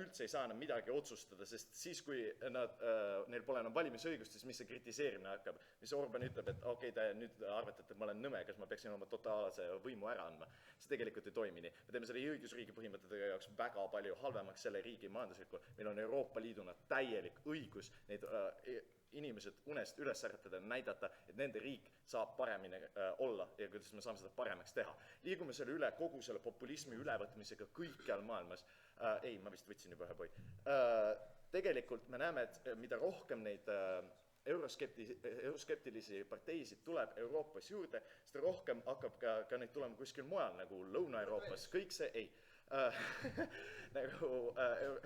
üldse ei saa enam midagi otsustada, sest siis, kui neil pole enam valimisõigust, siis mis see kritiseerimine hakkab, mis Orban ütleb, et okei, te nüüd arvate, et ma olen nõme, kas ma peaksin oma totaalse võimu ära andma. See tegelikult ei toimi nii. Me teeme selle õigusriigi põhimõtetega jaoks väga palju halvemaks selle riigi majanduslikul. Meil on Euroopa Liiduna täielik õigus neid inimesed unest üles äratada ja näidata, et nende riik saab paremini olla ja kuidas me saame seda paremaks teha. Liigume selle üle kogu selle populismi ülevõtmisega kõikjal maailmas. Ma vist võtsin juba ühe poi. Tegelikult me näeme, et mida rohkem neid euroskeptilisi parteisid tuleb Euroopas juurde, seda rohkem hakkab ka neid tulema kuskil mujal, nagu Lõuna-Euroopas. Kõik see ei. Nagu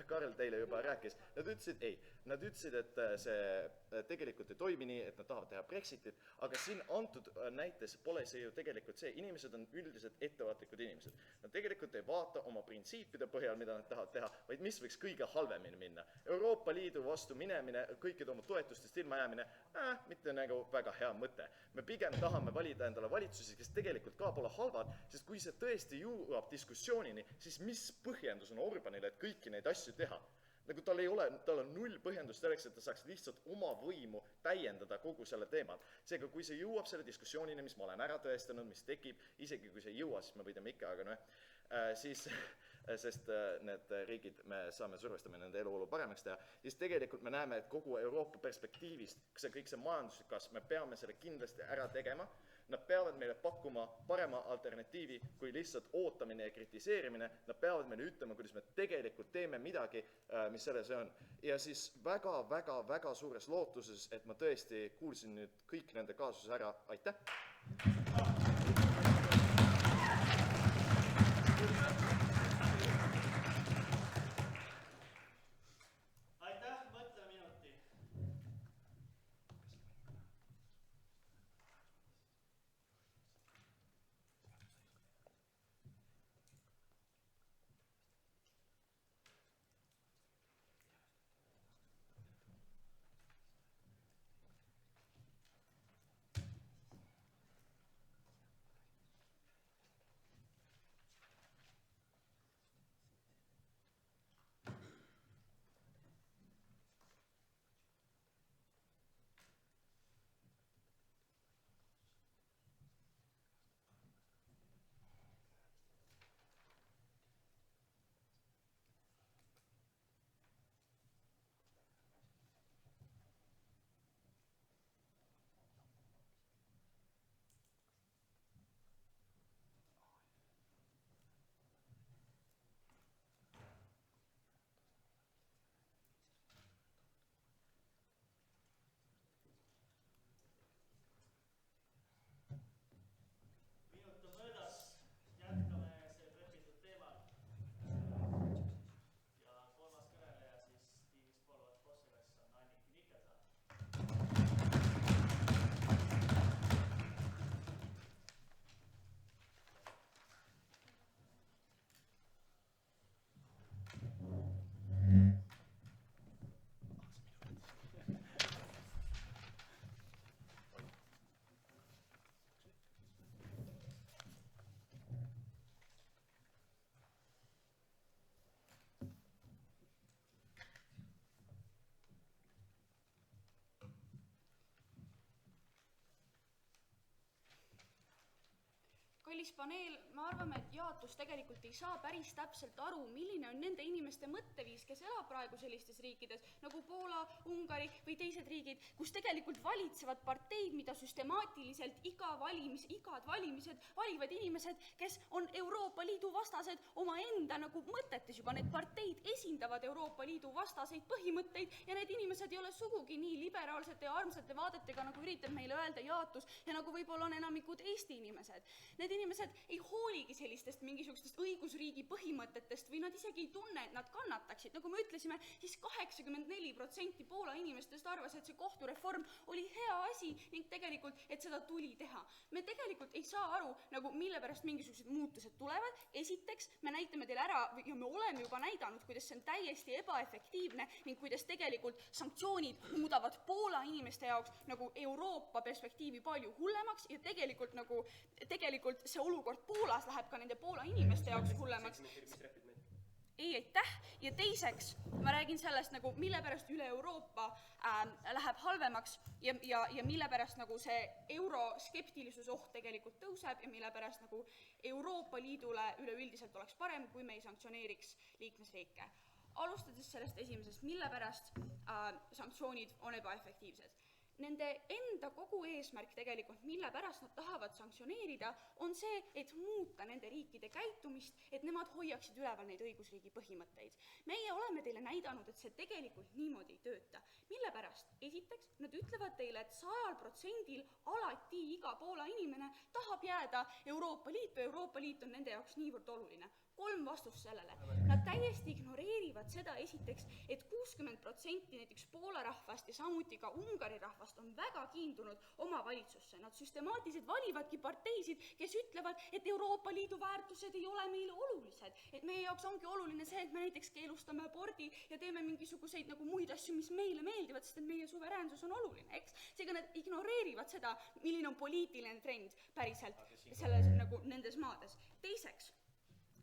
Karl teile juba rääkis, nad ütlesid ei. Nad ütlesid, et see tegelikult ei toimi nii, et nad tahavad teha Brexitit, aga siin antud näites pole see ju tegelikult see. Inimesed on üldiselt ettevaatlikud inimesed. Nad tegelikult ei vaata oma printsiipide põhjal, mida nad tahavad teha, vaid mis võiks kõige halvemini minna. Euroopa Liidu vastu minemine, kõikide oma toetustest ilma jäämine, mitte nagu väga hea mõte. Me pigem tahame valida endale valitsusi, kes tegelikult ka pole halvad, sest kui see tõesti jõuab diskussioonini, siis mis põhjendus on Orbanile, et kõiki neid asju teha? Nagu tal on null põhjendust selleks, et ta saaks lihtsalt oma võimu täiendada kogu selle teemal. Seega, kui see jõuab selle diskussioonini, mis ma olen ära tõestanud, mis tekib, isegi kui see ei jõua, siis me võidame ikka, aga siis, sest need riigid, me saame survestama nende eluolu paremaks teha, siis tegelikult me näeme, et kogu Euroopa perspektiivist, kõik see majanduslik kasv, me peame selle kindlasti ära tegema. Nad peavad meile pakkuma parema alternatiivi kui lihtsalt ootamine ja kritiseerimine. Nad peavad meile ütlema, kuidas me tegelikult teeme midagi, mis selles on. Ja siis väga suures lootuses, et ma tõesti kuulsin nüüd kõik nende kaasuse ära. Aitäh! välispaneel, me arvame, et jaotus tegelikult ei saa päris täpselt aru, milline on nende inimeste mõtteviis, kes elab praegu sellistes riikides nagu Poola, Ungari või teised riigid, kus tegelikult valitsevad parteid, mida süstemaatiliselt igad valimised valivad inimesed, kes on Euroopa Liidu vastased omaenda nagu mõtetes juba. Need parteid esindavad Euroopa Liidu vastaseid põhimõtteid ja need inimesed ei ole sugugi nii liberaalsete ja armsate vaadetega, nagu üritab meile öelda jaotus ja nagu võib-olla on enamikud Eesti inimesed. Need inimesed ei hooligi sellistest mingisugustest õigusriigi põhimõtetest või nad isegi ei tunne, et nad kannataksid. Nagu me ütlesime, siis 84% Poola inimestest arvas, et see kohtureform oli hea asi ning tegelikult, et seda tuli teha. Me tegelikult ei saa aru, nagu mille pärast mingisugused muutused tulevad. Esiteks, me näitame teile ära ja me oleme juba näidanud, kuidas see on täiesti ebaefektiivne ning kuidas tegelikult sanktsioonid muudavad Poola inimeste jaoks nagu Euroopa perspektiivi palju hullemaks ja tegelikult see olukord Poolas läheb ka nende Poola inimeste jaoks hullemaks. Ei, aitäh. Ja teiseks, ma räägin sellest, nagu, mille pärast üle Euroopa läheb halvemaks ja mille pärast nagu see euroskeptilisus oht tegelikult tõuseb ja mille pärast nagu Euroopa Liidule üleüldiselt oleks parem, kui me ei sanktsioneeriks liikmesriike. Alustades sellest esimesest, mille pärast sanktsioonid on ebaefektiivsed. Nende enda kogu eesmärk tegelikult, mille pärast nad tahavad sanktsioneerida, on see, et muuta nende riikide käitumist, et nemad hoiaksid üleval neid õigusriigi põhimõtteid. Meie oleme teile näidanud, et see tegelikult niimoodi ei tööta. Mille pärast? Esiteks, nad ütlevad teile, et 100% alati iga Poola inimene tahab jääda Euroopa Liitu ja Euroopa Liit on nende jaoks niivõrd oluline. 3 vastust sellele. Nad täiesti ignoreerivad seda esiteks, et 60% näiteks Poola rahvast ja samuti ka Ungari rahvast on väga kiindunud oma valitsusse. Nad süstemaatiliselt valivadki parteisid, kes ütlevad, et Euroopa Liidu väärtused ei ole meile olulised. Et meie jaoks ongi oluline see, et me näiteks keelustame abordi ja teeme mingisuguseid nagu muid asju, mis meile meeldivad, sest et meie suveräänsus on oluline, eks? Seega nad ignoreerivad seda, milline on poliitiline trend päriselt selles, nagu nendes maades. Teiseks,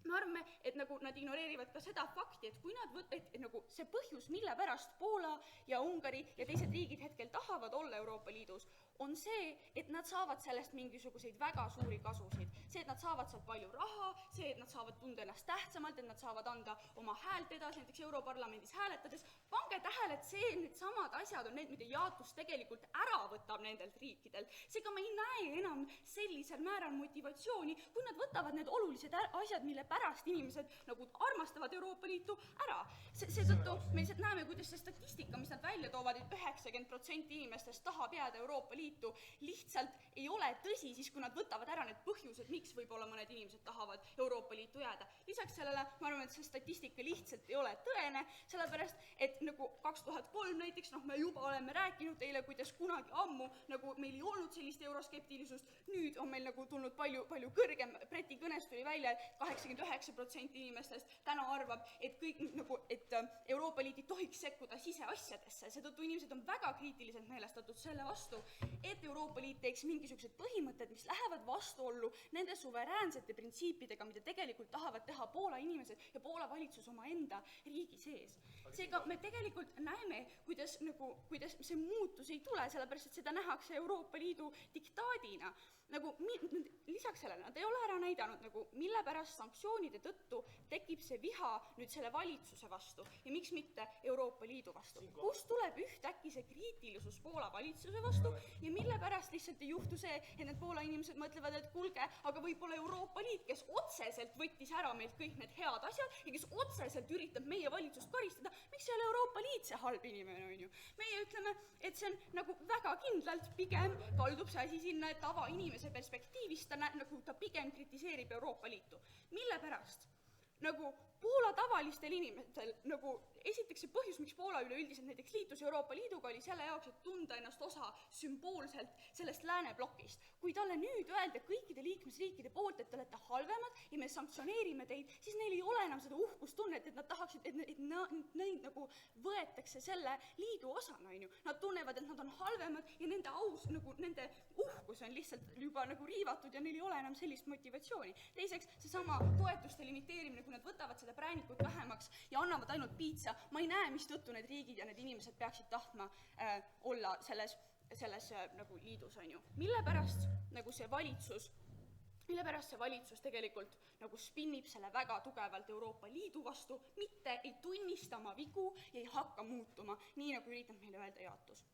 me arvame, et nagu nad ignoreerivad ka seda fakti, et kui nad nagu see põhjus, mille pärast Poola ja Ungari ja teised riigid hetkel tahavad olla Euroopa Liidus, on see, et nad saavad sellest mingisuguseid väga suuri kasusid. See, et nad saavad sealt palju raha, see, et nad saavad tunda ennast tähtsamalt, et nad saavad anda oma häält edasi, näiteks Europarlamendis hääletades. Pange tähele, et need samad asjad on need, mida jaotus tegelikult ära võtab nendelt riikidelt. Seega me ei näe enam sellisel määral motivatsiooni, kui nad võtavad need olulised asjad, mille pärast inimesed nagu armastavad Euroopa Liitu ära. Seetõttu me lihtsalt näeme, kuidas see statistika, mis nad välja toovad, et 90% inimestest tahab jääda Euroopa Liitu, lihtsalt ei ole tõsi, siis kui nad võtavad ära need põhjused, miks võib-olla mõned inimesed tahavad Euroopa Liitu jääda. Lisaks sellele, ma arvan, et see statistika lihtsalt ei ole tõene, sellepärast, et nagu 2003 näiteks, me juba oleme rääkinud teile, kuidas kunagi ammu nagu meil ei olnud sellist euroskeptilisust, nüüd on meil nagu tulnud palju kõrgem, Breti kõnest tuli välja, et 89% inimestest täna arvab, et Euroopa Liit ei tohiks sekkuda siseasjadesse, seetõttu inimesed on väga kriitiliselt meelestatud selle vastu, et Euroopa Liit teeks mingisugused põhimõtted, mis lähevad vastuollu nende suveräänsete printsiipidega, mida tegelikult tahavad teha Poola inimesed ja Poola valitsus oma enda riigi sees. Seega me tegelikult näeme, kuidas see muutus ei tule, sellepärast et seda nähakse Euroopa Liidu diktaadina. Lisaks sellele, nad ei ole ära näidanud, mille pärast sanktsioonide tõttu tekib see viha nüüd selle valitsuse vastu ja miks mitte Euroopa Liidu vastu. Kust tuleb ühtäkki see kriitilisus Poola valitsuse vastu ja mille pärast lihtsalt ei juhtu see, et need Poola inimesed mõtlevad, et kuulge, aga võib-olla Euroopa Liit, kes otseselt võttis ära meilt kõik need head asjad ja kes otseselt üritab meie valitsust karistada, miks ei ole Euroopa Liit see halb inimene, on ju? Meie ütleme, et see on väga kindlalt pigem kaldub see asi sinna, et tavainimese perspektiivist ta pigem kritiseerib Euroopa Liitu. Mille pärast? Poola tavalistel inimestel, esiteks see põhjus, miks Poola üleüldiselt näiteks liitus Euroopa Liiduga, oli selle jaoks, et tunda ennast osa sümboolselt sellest lääneblokist. Kui talle nüüd öelda kõikide liikmesriikide poolt, et te olete halvemad ja me sanktsioneerime teid, siis neil ei ole enam seda uhkustunnet, et nad tahaksid, et neid võetakse selle liidu osana, on ju. Nad tunnevad, et nad on halvemad ja nende aus, nende uhkus on lihtsalt juba riivatud ja neil ei ole enam sellist motivatsiooni. Teiseks, seesama toetuste limiteerimine, kui nad võtavad seda präänikut vähemaks ja annavad ainult piitsa, ma ei näe, mis tõttu need riigid ja need inimesed peaksid tahtma olla selles liidus, on ju. Mille pärast see valitsus mille pärast see valitsus tegelikult nagu spinnib selle väga tugevalt Euroopa Liidu vastu, mitte ei tunnista oma vigu ja ei hakka muutuma, nii nagu üritab meile öelda Jaatus.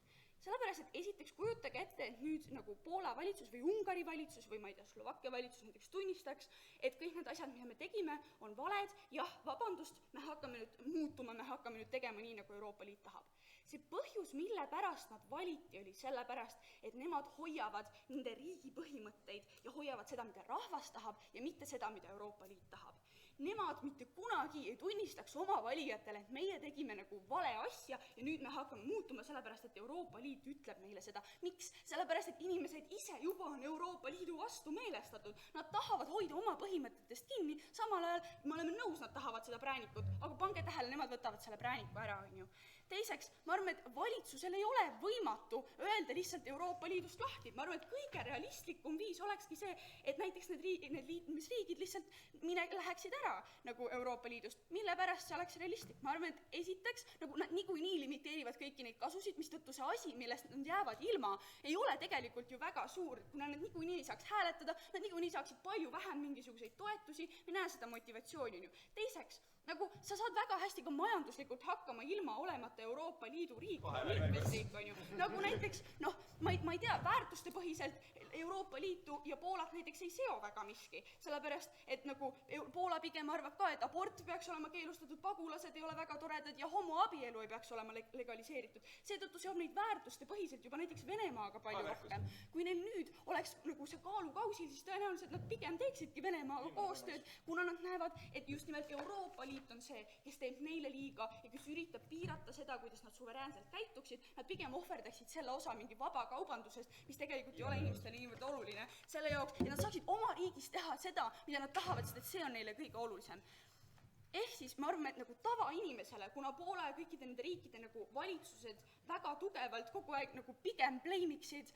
Sellepärast, et esiteks kujutage ette, et nüüd nagu Poola valitsus või Ungari valitsus või ma ei tea, Slovakkia valitsus näiteks tunnistaks, et kõik need asjad, mida me tegime, on valed, jah, vabandust, me hakkame nüüd muutuma, me hakkame nüüd tegema nii, nagu Euroopa Liit tahab. See põhjus, mille pärast nad valiti, oli sellepärast, et nemad hoiavad nende riigi põhimõtteid ja hoiavad seda, mida rahvas tahab ja mitte seda, mida Euroopa Liit tahab. Nemad mitte kunagi ei tunnistaks oma valijatele, et meie tegime nagu vale asja ja nüüd me hakkame muutuma sellepärast, et Euroopa Liit ütleb meile seda. Miks? Sellepärast, et inimesed ise juba on Euroopa Liidu vastu meelestatud. Nad tahavad hoida oma põhimõtetest kinni, samal ajal me oleme nõus, nad tahavad seda präänikut, aga pange tähele, nemad võtavad selle prääniku ära, on ju. Teiseks, ma arvan, et valitsusel ei ole võimatu öelda lihtsalt Euroopa Liidust lahti. Ma arvan, et kõige realistlikum viis olekski see, et näiteks need liitumisriigid lihtsalt läheksid ära nagu Euroopa Liidust. Mille pärast see oleks realistlik? Ma arvan, et esiteks, nagu nad niikuinii limiteerivad kõiki neid kasusid, mistõttu see asi, millest nad jäävad ilma, ei ole tegelikult ju väga suur. Kuna nad niikuinii ei saaks hääletada, nad niikuinii saaksid palju vähem mingisuguseid toetusi, me näe seda motivatsiooni. Teiseks, nagu sa saad väga hästi ka majanduslikult hakkama ilma olemata Euroopa Liidu liikmesriik, on ju. Nagu näiteks, ma ei tea, väärtuste põhiselt Euroopa Liitu ja Poolat näiteks ei seo väga miski, sellepärast, et nagu Poola pigem arvab ka, et abort peaks olema keelustatud, pagulased ei ole väga toredad ja homoabielu ei peaks olema legaliseeritud. Seetõttu seob neid väärtuste põhiselt juba näiteks Venemaaga palju rohkem. Kui neil nüüd oleks nagu see kaalukausil, siis tõenäoliselt nad pigem teeksidki Venemaaga koostööd, kuna nad näevad, et just nimelt Euroopa Liit on see, kes teeb neile liiga ja kes üritab piirata seda, kuidas nad suveräänselt käituksid, nad pigem ohverdaksid selle osa mingi vabakaubandusest, mis tegelikult ei ole inimestele niivõrd oluline selle jaoks, et nad saaksid oma riigis teha seda, mida nad tahavad, sest et see on neile kõige olulisem. Ehk siis ma arvan, et nagu tavainimesele, kuna Poola ja kõikide nende riikide nagu valitsused väga tugevalt kogu aeg nagu pigem bleimiksid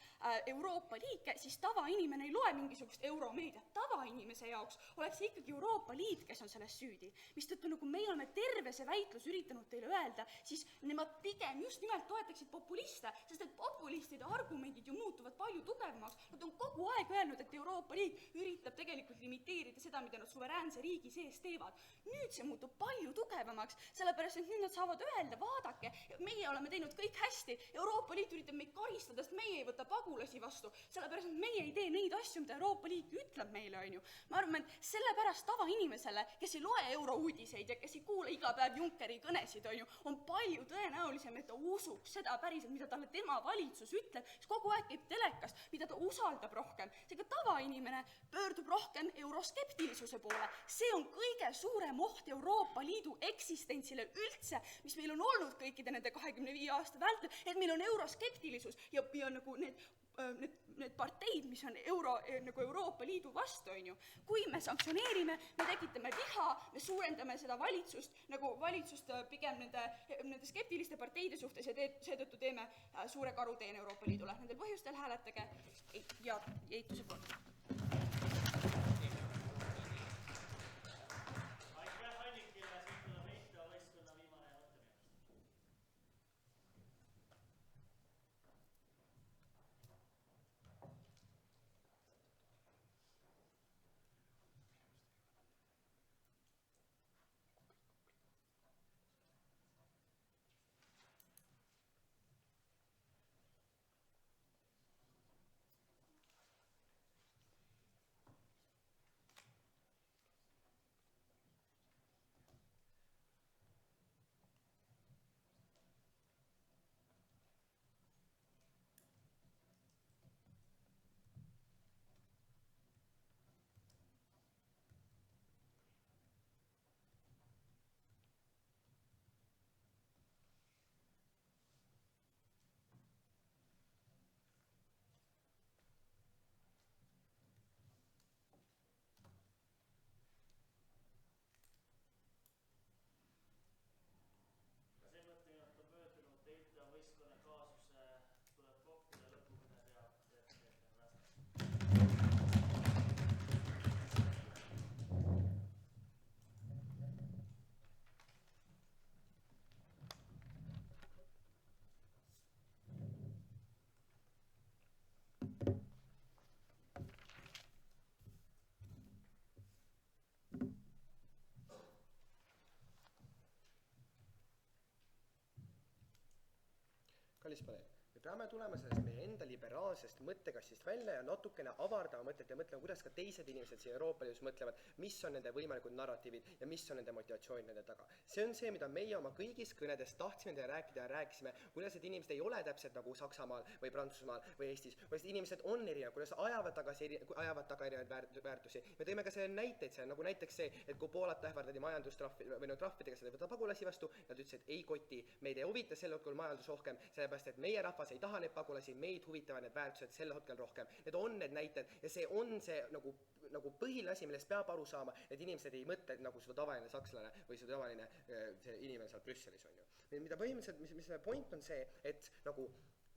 Euroopa liike, siis tavainimene ei loe mingisugust euromeediat. Tavainimese jaoks oleks see ikkagi Euroopa Liit, kes on selles süüdi. Mistõttu nagu meil oleme terve see väitlus üritanud teile öelda, siis nemad pigem just nimelt toetaksid populiste, sest et populistide argumendid ju muutuvad palju tugevamaks. Nad on kogu aeg öelnud, et Euroopa Liit üritab tegelikult limiteerida seda, mida nad suveräänse riigi sees teevad. Nüüd see muutub palju tugevamaks, sellepärast, et nüüd nad saavad öelda, vaadake, meie oleme teinud kõik hästi, Euroopa Liit üritab meid karistada, sest meie ei võta pagulasi vastu, sellepärast, et meie ei tee neid asju, mida Euroopa Liit ütleb meile, on ju. Ma arvan, et sellepärast tavainimesele, kes ei loe eurouudiseid ja kes ei kuule iga päev Junckeri kõnesid, on palju tõenäolisem, et ta usuks seda päriselt, mida talle tema valitsus ütleb, siis kogu aeg käib telekast, mida ta usaldab rohkem. Seega tavainimene pöördub rohkem euroskeptilisuse poole. See on kõige suurem oht Euroopa Liidu eksistentsile üldse, mis meil on olnud kõikide nende 25 aasta vältel, et meil on euroskeptilisus ja nagu need parteid, mis on nagu Euroopa Liidu vastu, on ju. Kui me sanktsioneerime, me tekitame viha, me suurendame seda valitsust pigem nende skeptiliste parteide suhtes ja seetõttu teeme suure karuteene Euroopa Liidule. Nendel põhjustel hääletage ja eituse poolt. kallis paneel, me peame tulema sellest meie enda liberaalsest mõttekastist välja ja natukene avardama mõtet ja mõtlema, kuidas ka teised inimesed siin Euroopa Liidus mõtlevad, mis on nende võimalikud narratiivid ja mis on nende motivatsioon nende taga. See on see, mida meie oma kõigis kõnedes tahtsime teile rääkida ja rääkisime, kuidas need inimesed ei ole täpselt nagu Saksamaal või Prantsusmaal või Eestis, kuidas inimesed on erinevad, kuidas ajavad taga erinevaid väärtusi. Me tõime ka selle näiteid, see nagu näiteks see, et kui Poolat ähvardati majandustrahvi või trahvidega, seda võtta pagulasi vastu, nad ütlesid, et ei koti, meid ei huvita sel hetkel majandus rohkem, sellepärast et meie rahvas ei taha neid pagulasi, meid huvitavad need väärtused sel hetkel rohkem. Need on need näited ja see on see nagu põhiline asi, millest peab aru saama, et inimesed ei mõtle nagu seda tavaline sakslane või seda tavaline see inimene seal Brüsselis on ju. Mida põhimõtteliselt, mis point on see, et nagu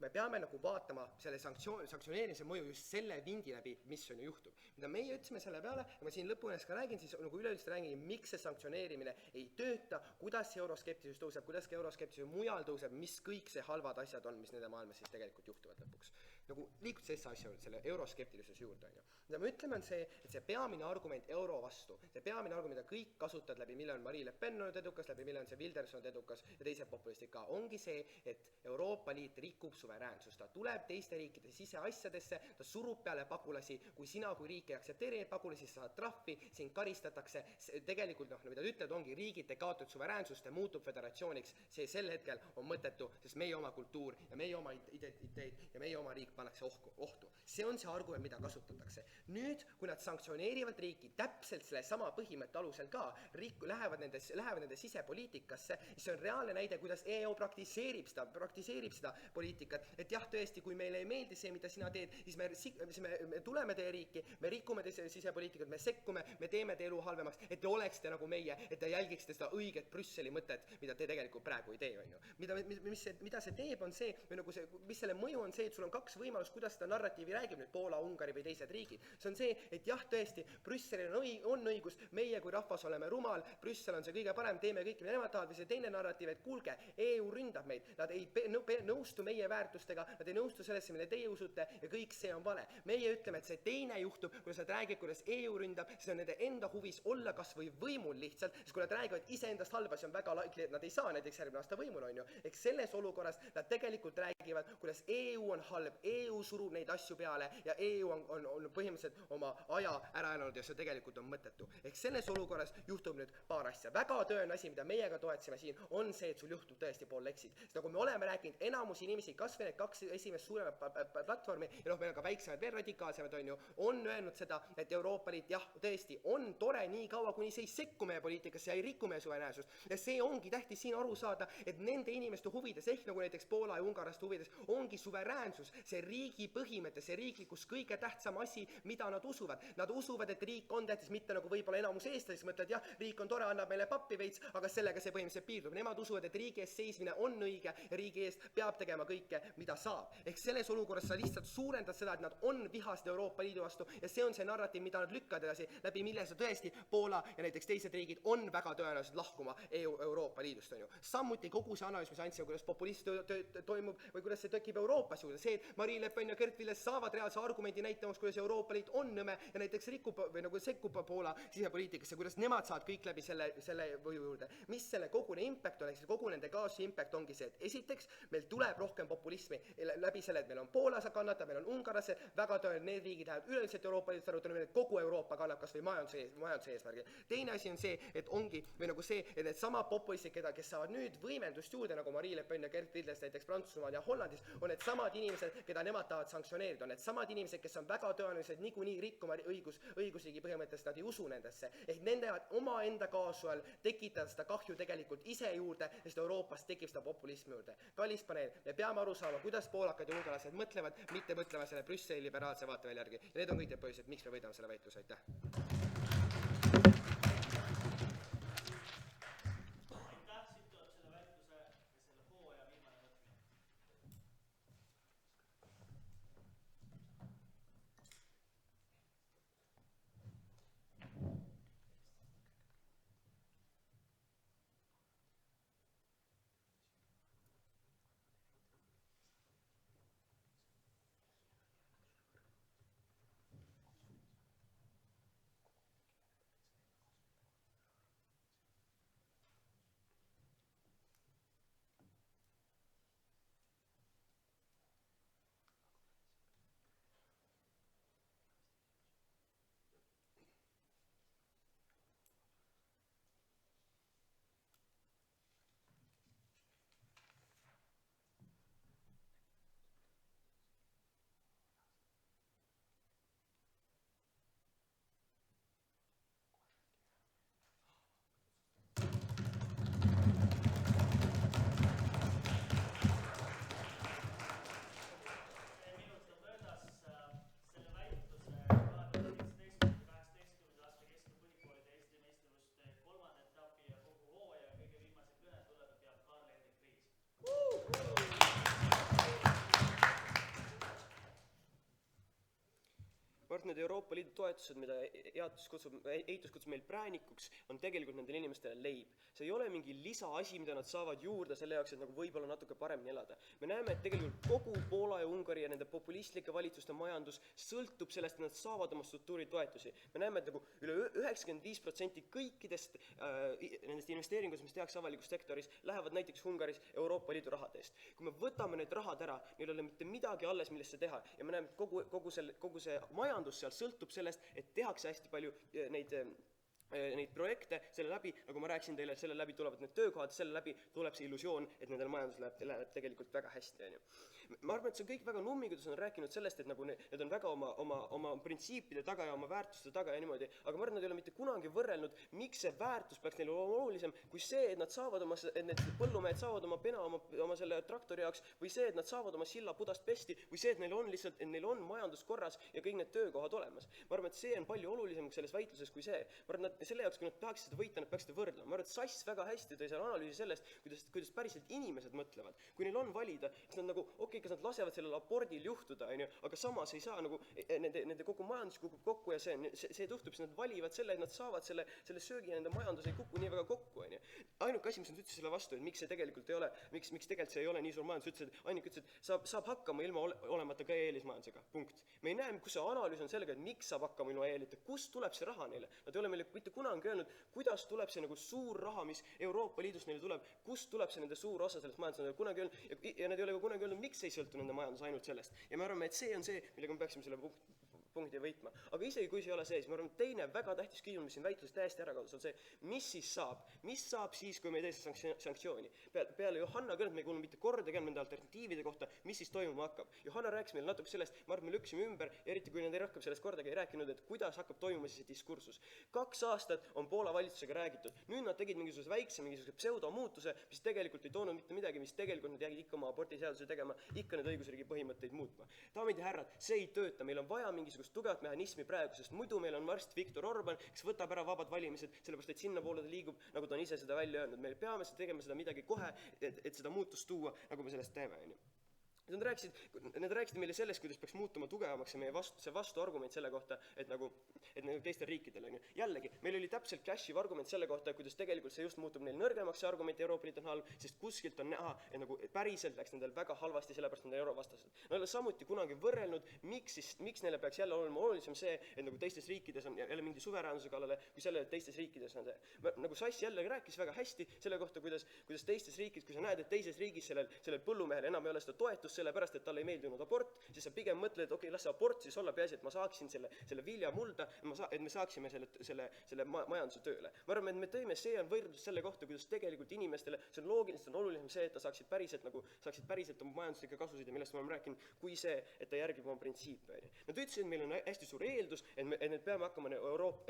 me peame nagu vaatama selle sanktsioneerimise mõju just selle vindi läbi, mis on ju juhtub. Mida meie ütlesime selle peale, ja ma siin lõpunes ka räägin, siis nagu üleüldiselt räägin, miks see sanktsioneerimine ei tööta, kuidas euroskeptilisus tõuseb, kuidas ka euroskeptilisus mujal tõuseb, mis kõik see halvad asjad on, mis nende maailmas siis tegelikult juhtuvad lõpuks. Nagu liikud sellise asja juurde, selle euroskeptilisuse juurde on ju. Mida me ütleme on see, et see peamine argument euro vastu, see peamine argument, mida kõik kasutavad läbi, mille on Marie Le Pen olnud edukas, läbi mille on see Wilders olnud edukas ja teised populistid ka, ongi see, et Euroopa Liit rikub suveräänsust. Ta tuleb teiste riikide siseasjadesse, ta surub peale pagulasi, kui sina kui riik ei aktsepteeri neid pagulasi, sa saad trahvi, sind karistatakse, tegelikult mida ta ütleb, ongi riigid te kaotud suveräänsust ja muutub föderatsiooniks, see sel hetkel on mõttetu, sest meie oma kultuur ja meie oma identiteet ja meie oma riik pannakse ohtu. See on see argument, mida kasutatakse. Nüüd, kui nad sanktsioneerivad riiki täpselt selle sama põhimõtte alusel ka, lähevad nende sisepoliitikasse, siis see on reaalne näide, kuidas EU praktiseerib seda poliitikat, et jah, tõesti, kui meile ei meeldi see, mida sina teed, siis me tuleme teie riiki, me rikume teie sisepoliitikat, me sekkume, me teeme teie elu halvemaks, et te oleksite nagu meie, et te jälgiksite seda õiget Brüsseli mõtet, mida te tegelikult praegu ei tee, on ju. Mida see teeb, on see, või nagu see, mis selle mõju on see, et sul on kaks võimalust, kuidas seda narratiivi räägib nüüd Poola, Ungari või teised riigid. See on see, et jah, tõesti, Brüsselil on õigus, meie kui rahvas oleme rumal, Brüssel on see kõige parem, teeme kõik, mida nemad tahavad, või see teine narratiiv, et kuulge, EU ründab meid, nad ei nõustu meie väärtustega, nad ei nõustu sellesse, mille teie usute ja kõik see on vale. Meie ütleme, et see teine juhtub, kuidas nad räägib, kuidas EU ründab, siis on nende enda huvis olla kas või võimul lihtsalt, sest kui nad räägivad iseendast halba, siis on väga likely, et nad ei saa näiteks järgmine aasta võimul, on ju. Eks selles olukorras nad tegelikult räägivad, kuidas EU on halb, EU surub neid asju peale ja EU on põhimõtteliselt oma aja ära elanud ja see tegelikult on mõttetu. Ehk selles olukorras juhtub nüüd paar asja. Väga tõenäoline asi, mida meiega toetsime siin, on see, et sul juhtub tõesti pool Lexit. Sest nagu me oleme rääkinud, enamus inimesi, kas või need kaks esimest suuremat platvormi ja meil on ka väiksemad veel radikaalsemad, on öelnud seda, et Euroopa Liit jah, tõesti on tore nii kaua, kuni see ei sekku meie poliitikasse ja ei riku meie suveräänsust. Ja see ongi tähtis siin aru saada, et nende inimeste huvides, ehk nagu näiteks Poola ja Ungarlaste huvides, ongi suveräänsus, see riigi põhimõte, see riiklikus kõige tähtsam asi, mida nad usuvad. Nad usuvad, et riik on tähtis, mitte nagu võib-olla enamus eestlased mõtlevad, jah, riik on tore, annab meile pappi veits, aga sellega see põhimõtteliselt piirdub. Nemad usuvad, et riigi eest seismine on õige ja riigi eest peab tegema kõike, mida saab. Ehk selles olukorras sa lihtsalt suurendad seda, et nad on vihased Euroopa Liidu vastu ja see on see narratiiv, mida nad lükkavad edasi, läbi mille sa tõesti Poola ja näiteks teised riigid on väga tõenäoliselt lahkuma Euroopa Liidust, on ju. Samuti kogu see analüüs, mis andsime, kuidas populism toimub või kuidas see tekib Euroopas juurde, see, et Marie Le Pen ja Gert Wilders saavad reaalse argumendi näitamaks, kuidas Euroopa Liit on nõme ja näiteks rikub või nagu sekkub Poola sisepoliitikasse, kuidas nemad saavad kõik läbi selle võju juurde. Mis selle kogune impact on, kogu nende kaasuse impact ongi see, et esiteks meil tuleb rohkem populismi läbi selle, et meil on Poolas kannatab, meil on Ungarlasse, väga tõenäoliselt need riigid lähevad üleüldiselt Euroopa Liidust arutanud, et kogu Euroopa kannab kas või majanduse eesmärgil. Teine asi on see, et ongi või nagu see, et need sama populistid, kes saavad nüüd võimendust juurde, nagu Marie Le Pen ja Gert Wilders näiteks Prantsusmaal ja Hollandis, on need samad inimesed, keda nemad tahavad sanktsioneerida, on need samad inimesed, kes on väga tõenäoliselt niikuinii rikkuma õigusriigi põhimõttest, nad ei usu nendesse. Ehk nende oma enda kaasu all tekitada seda kahju tegelikult ise juurde, sest Euroopas tekib seda populismi juurde. Kallis paneel, me peame aru saama, kuidas poolakad ja ungarlased mõtlevad, mitte mõtlema selle Brüsseli liberaalse vaatevälja järgi. Ja need on kõik need põhjused, miks me võidame selle väitluse. Aitäh! need Euroopa Liidu toetused, mida Eitus kutsub meil präänikuks, on tegelikult nendele inimestele leib. See ei ole mingi lisaasi, mida nad saavad juurde selle jaoks, et nagu võib-olla natuke paremini elada. Me näeme, et tegelikult kogu Poola ja Ungari ja nende populistlike valitsuste majandus sõltub sellest, et nad saavad oma struktuuritoetusi. Me näeme, et nagu üle 95% kõikidest nendest investeeringutest, mis tehakse avalikus sektoris, lähevad näiteks Ungaris Euroopa Liidu rahade eest. Kui me võtame need rahad ära, neil ei ole mitte midagi alles, millesse teha. Ja me näeme, et kogu see majandus seal sõltub sellest, et tehakse hästi palju neid projekte, selle läbi, nagu ma rääkisin teile, selle läbi tulevad need töökohad, selle läbi tuleb see illusioon, et nendel majandus läheb tegelikult väga hästi. Ma arvan, et see on kõik väga nummi, kuidas on rääkinud sellest, et nagu need on väga oma printsiipide taga ja oma väärtuste taga ja niimoodi, aga ma arvan, nad ei ole mitte kunagi võrrelnud, miks see väärtus peaks neile olema olulisem, kui see, et nad saavad et need põllumehed saavad oma pena oma selle traktori jaoks, või see, et nad saavad oma silla pudast pesti, või see, et neil on lihtsalt, et neil on majandus korras ja kõik need töökohad olemas. Ma arvan, et see on palju olulisem selles väitluses kui see. Ma arvan, et selle jaoks, kui nad tahaksid seda võita, nad peaksid võrdlema. Ma arvan, et Sass väga hästi tõi selle analüüsi sellest, kuidas päriselt inimesed mõtlevad. Kui neil on valida, kas nad nagu, kas nad lasevad sellel abordil juhtuda, aga samas ei saa nagu, nende kogu majandus kukub kokku ja see juhtub, siis nad valivad selle, et nad saavad selle söögi ja nende majandus ei kuku nii väga kokku. Ainuke asi, mis nad ütlesid selle vastu, et miks see tegelikult ei ole, miks tegelikult see ei ole nii suur majandus, ainuke ütles, et saab hakkama ilma olemata ka eelismajandusega. Punkt. Me ei näe, kus see analüüs on sellega, et miks saab hakkama ilma eelita, kust tuleb see raha neile. Nad ei ole meile mitte kunagi öelnud, kuidas tuleb see nagu suur raha, mis Euroopa Liidust neile tuleb, kust tuleb see nende suur osa sellest majandus, nad ei ole kunagi öelnud, ja nad ei ole kunagi öelnud, miks ei sõltu nende majandus ainult sellest. Ja me arvame, et see on see, millega me peaksime selle punkti võitma. Aga isegi kui see ei ole see, siis ma arvan, teine väga tähtis küsimus, mis siin väitluses täiesti ära kadus, on see, mis siis saab? Mis saab siis, kui me ei tee sanktsiooni? Peale Johanna kõnet me ei kuulnud mitte kordagi nende alternatiivide kohta, mis siis toimuma hakkab. Johanna rääkis meile natuke sellest, ma arvan, me lükkasime ümber, eriti kui nad ei rohkem sellest kordagi ei rääkinud, et kuidas hakkab toimuma siis see diskursus. 2 aastat on Poola valitsusega räägitud. Nüüd nad tegid mingisuguse pseudomuutuse, mis tegelikult ei toonud mitte midagi, mis tegelikult nad jäid ikka oma abordiseaduse tegema, ikka need õigusriigi põhimõtteid muutma. Daamid ja härrad, see ei tööta, meil on vaja mingisugust tugevat mehhanismi praegu, sest muidu meil on varsti Viktor Orban, kes võtab ära vabad valimised, sellepärast et sinna poole ta liigub, nagu ta on ise seda välja öelnud. Me peame tegema seda midagi kohe, et seda muutust tuua, nagu me sellest teeme. Nad rääkisid meile sellest, kuidas peaks muutuma tugevamaks ja meie vastuargument selle kohta, et nagu teistel riikidel. Jällegi, meil oli täpselt Cashiv argument selle kohta, kuidas tegelikult see just muutub neil nõrgemaks, see argument Euroopa Liit on halb, sest kuskilt on näha, et nagu päriselt läks nendel väga halvasti, sellepärast nende eurovastased. Nad ei ole samuti kunagi võrrelnud, miks neile peaks jälle olema olulisem see, et nagu teistes riikides on jälle mingi suveräänsuse kallale, kui selle, et teistes riikides on see. Nagu Sass jälle rääkis väga hästi selle kohta, kuidas teistes riikides, kui sa näed, et teises riigis sellel põllumehel enam ei ole seda toetust, sellepärast, et talle ei meeldinud abort, siis sa pigem mõtled, et okei, las see abort siis olla, peaasi, et ma saaksin selle vilja mulda, et me saaksime selle majanduse tööle. Ma arvan, et me tõime, see on võrdlus selle kohta, kuidas tegelikult inimestele, see on loogiliselt, on olulisem see, et ta saaksid päriselt oma majanduslikke kasusid ja millest me oleme rääkinud, kui see, et ta järgib oma printsiipe. Nad ütlesid, et meil on hästi suur eeldus, et me peame hakkama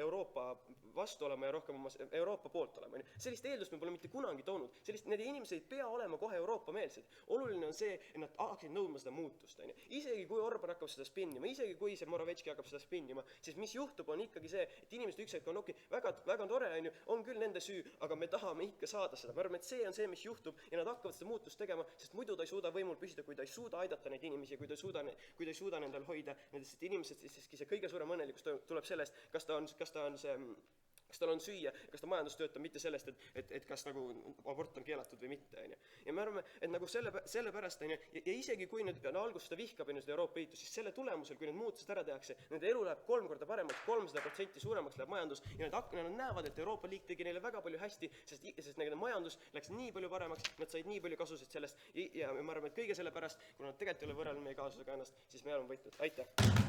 Euroopa vastu olema ja rohkem Euroopa poolt olema. Sellist eeldust me pole mitte kunagi toonud. Need inimesed ei pea olema kohe Euroopa-meelsed. Oluline on see, et nad hakkasid nõudma seda muutust. Isegi kui Orban hakkab seda spinnima, isegi kui see Moravetski hakkab seda spinnima, siis mis juhtub, on ikkagi see, et inimesed üks hetk on väga tore, on küll nende süü, aga me tahame ikka saada seda. Ma arvan, et see on see, mis juhtub ja nad hakkavad seda muutust tegema, sest muidu ta ei suuda võimul püsida, kui ta ei suuda aidata neid inimesi, kui ta ei suuda nendel hoida nendest inimesed, siis see kõige suurem õnnelikkus tuleb sellest, kas tal on süüa, kas ta majandus töötab, mitte sellest, et kas nagu abort on keelatud või mitte. Ja me arvame, et nagu sellepärast, ja isegi kui nüüd alguses seda vihkab seda Euroopa Liitu, siis selle tulemusel, kui need muutused ära tehakse, nende elu läheb 3 korda paremaks, 300% suuremaks läheb majandus ja nad näevad, et Euroopa Liit tegi neile väga palju hästi, sest nende majandus läks nii palju paremaks, nad said nii palju kasusid sellest ja me arvame, et kõige selle pärast, kuna nad tegelikult ei ole võrrelnud meie kaasusega ennast, siis me oleme võitnud. Aitäh!